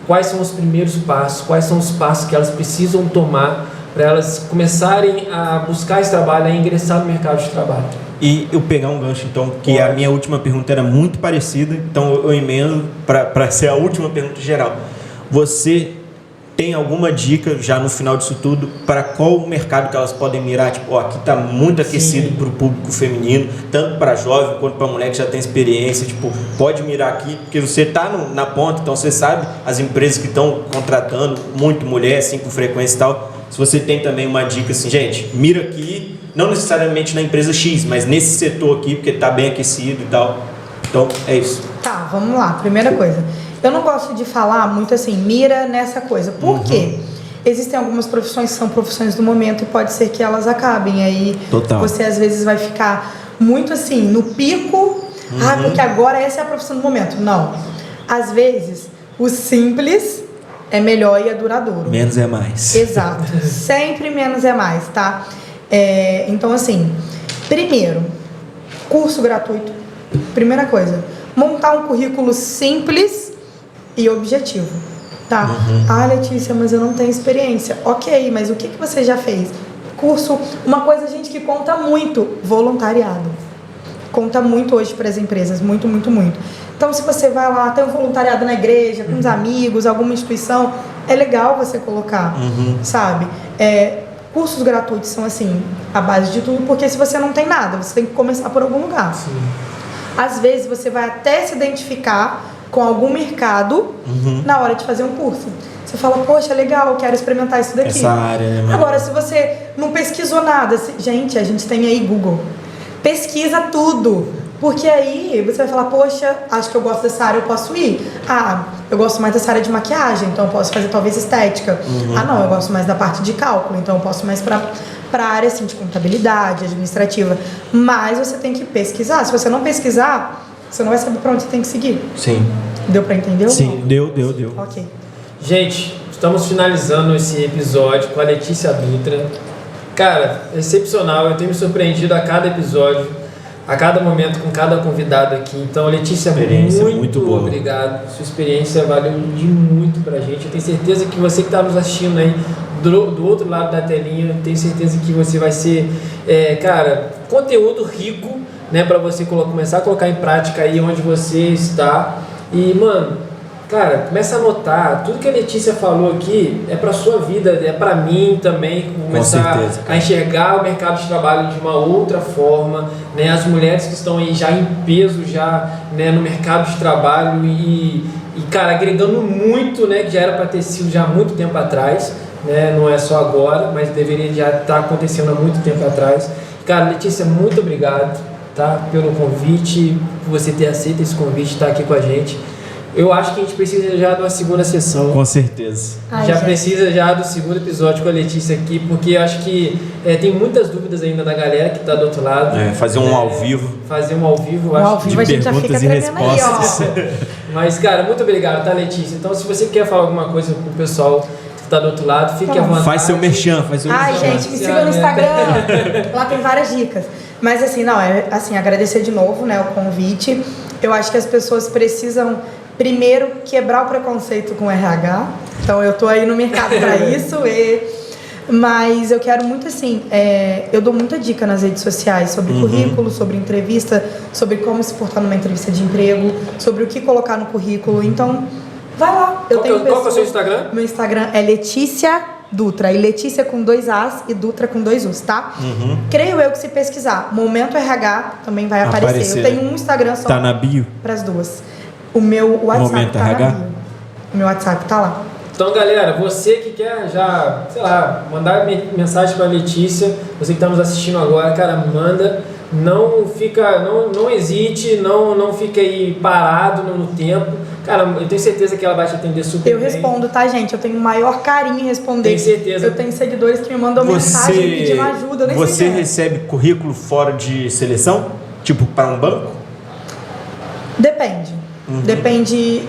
quais são os primeiros passos, quais são os passos que elas precisam tomar para elas começarem a buscar esse trabalho, a ingressar no mercado de trabalho. E eu pegar um gancho, então, que a minha última pergunta era muito parecida, então eu emendo para ser a última pergunta geral. Você tem alguma dica, já no final disso tudo, para qual mercado que elas podem mirar? Tipo, aqui está muito aquecido para o público feminino, tanto para jovem quanto para mulher que já tem experiência. Tipo, pode mirar aqui, porque você está na ponta, então você sabe as empresas que estão contratando muito mulher, assim, com frequência e tal. Se você tem também uma dica assim, gente, mira aqui, não necessariamente na empresa X, mas nesse setor aqui, porque está bem aquecido e tal. Então, é isso. Tá, vamos lá. Primeira coisa. Eu não gosto de falar muito assim, mira nessa coisa. Por quê? Existem algumas profissões que são profissões do momento e pode ser que elas acabem. Aí Total. Você às vezes vai ficar muito assim, no pico. Porque agora essa é a profissão do momento. Não. Às vezes, o simples é melhor e é duradouro. Menos é mais. Exato. Sempre menos é mais, tá? Então, assim, primeiro, curso gratuito. Primeira coisa, montar um currículo simples e objetivo, tá? Ah, Letícia, mas eu não tenho experiência. Ok, mas o que você já fez? Curso, uma coisa, gente, que conta muito, voluntariado. Conta muito hoje para as empresas, muito, muito, muito. Então, se você vai lá, tem um voluntariado na igreja, com os amigos, alguma instituição, é legal você colocar, sabe? Cursos gratuitos são, assim, a base de tudo, porque se você não tem nada, você tem que começar por algum lugar. Sim. Às vezes, você vai até se identificar com algum mercado na hora de fazer um curso. Você fala, poxa, legal, eu quero experimentar isso daqui. Essa área, né? Agora, se você não pesquisou nada, gente, a gente tem aí Google. Pesquisa tudo. Porque aí você vai falar, poxa, acho que eu gosto dessa área, eu posso ir. Ah, eu gosto mais dessa área de maquiagem, então eu posso fazer talvez estética. Ah, não, eu gosto mais da parte de cálculo, então eu posso mais para a área assim, de contabilidade, administrativa. Mas você tem que pesquisar. Se você não pesquisar, você não vai saber para onde você tem que seguir. Sim. Deu para entender? Sim, deu. Ok. Gente, estamos finalizando esse episódio com a Letícia Dutra. Cara, excepcional, eu tenho me surpreendido a cada episódio, a cada momento com cada convidado aqui. Então, Letícia, muito boa. Obrigado. Sua experiência valeu de muito pra gente. Eu tenho certeza que você que está nos assistindo aí do outro lado da telinha, tenho certeza que você vai ser, conteúdo rico, né, para você começar a colocar em prática aí onde você está. E, mano, cara, começa a anotar. Tudo que a Letícia falou aqui é pra sua vida, é pra mim também. Começar a enxergar o mercado de trabalho de uma outra forma, né? As mulheres que estão aí já em peso, já, né, no mercado de trabalho e, cara, agregando muito, né? Que já era pra ter sido já há muito tempo atrás, né? Não é só agora, mas deveria já estar acontecendo há muito tempo atrás. Cara, Letícia, muito obrigado, tá? Pelo convite, por você ter aceito esse convite, estar aqui com a gente. Eu acho que a gente precisa já de uma segunda sessão. Com certeza. Precisa já do segundo episódio com a Letícia aqui, porque eu acho que tem muitas dúvidas ainda da galera que está do outro lado. Fazer um ao vivo. Fazer um ao vivo, eu acho. De perguntas e respostas. Aí, mas, cara, muito obrigado, tá, Letícia? Então, se você quer falar alguma coisa pro pessoal que tá do outro lado, fique à vontade. Faz seu merchan, gente, me siga no Instagram. Lá tem várias dicas. Mas, assim, agradecer de novo, né, o convite. Eu acho que as pessoas precisam Primeiro, quebrar o preconceito com o RH. Então, eu tô aí no mercado para isso. Mas eu quero muito assim, eu dou muita dica nas redes sociais sobre currículo, sobre entrevista, sobre como se portar numa entrevista de emprego, sobre o que colocar no currículo. Então, vai lá. Qual é o seu Instagram? Meu Instagram é Letícia Dutra. E Letícia com 2 As e Dutra com 2 Us, tá? Creio eu que se pesquisar Momento RH também vai aparecer. Eu tenho um Instagram só. Tá na bio? Para as duas. O meu WhatsApp Momento tá RH? na bio. O meu WhatsApp tá lá. Então, galera, você que quer já, sei lá, mandar mensagem para a Letícia, você que está nos assistindo agora, cara, manda. Não hesite, não fique aí parado no tempo. Cara, eu tenho certeza que ela vai te atender super bem. Eu respondo, tá, gente? Eu tenho o maior carinho em responder. Tenho certeza. Eu tenho seguidores que me mandam mensagem pedindo ajuda. Eu nem Você sei recebe currículo fora de seleção? Tipo, para um banco? Depende. Depende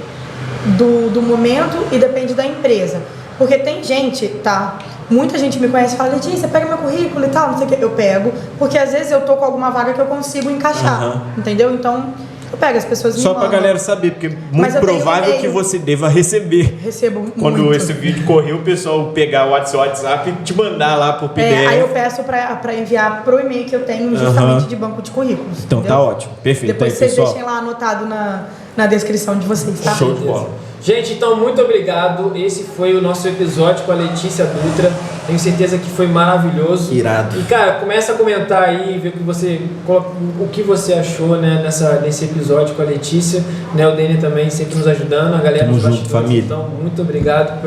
do momento e depende da empresa. Porque tem gente, tá? Muita gente me conhece e fala, Letícia, pega meu currículo e tal, não sei o que. Eu pego, porque às vezes eu tô com alguma vaga que eu consigo encaixar, entendeu? Então, eu pego, as pessoas me Só mandam. pra galera saber, porque é muito provável que você deva receber. Recebo Quando muito. esse vídeo correr, o pessoal pegar o WhatsApp e te mandar lá por PDF. Aí eu peço pra enviar pro e-mail que eu tenho justamente de banco de currículos. Então entendeu? tá ótimo, perfeito. Depois aí, vocês pessoal. deixem lá anotado na descrição de vocês, tá? Show de bola. Gente, então muito obrigado. Esse foi o nosso episódio com a Letícia Dutra. Tenho certeza que foi maravilhoso. Irado. E cara, começa a comentar aí, ver o que você achou, né, nesse episódio com a Letícia. Né, o Dene também sempre nos ajudando, a galera Tamo nos junto, bastidores. família. Então, muito obrigado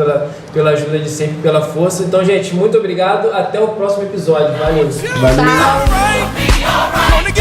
pela ajuda de sempre, pela força. Então, gente, muito obrigado. Até o próximo episódio. Valeu. Valeu. Tchau.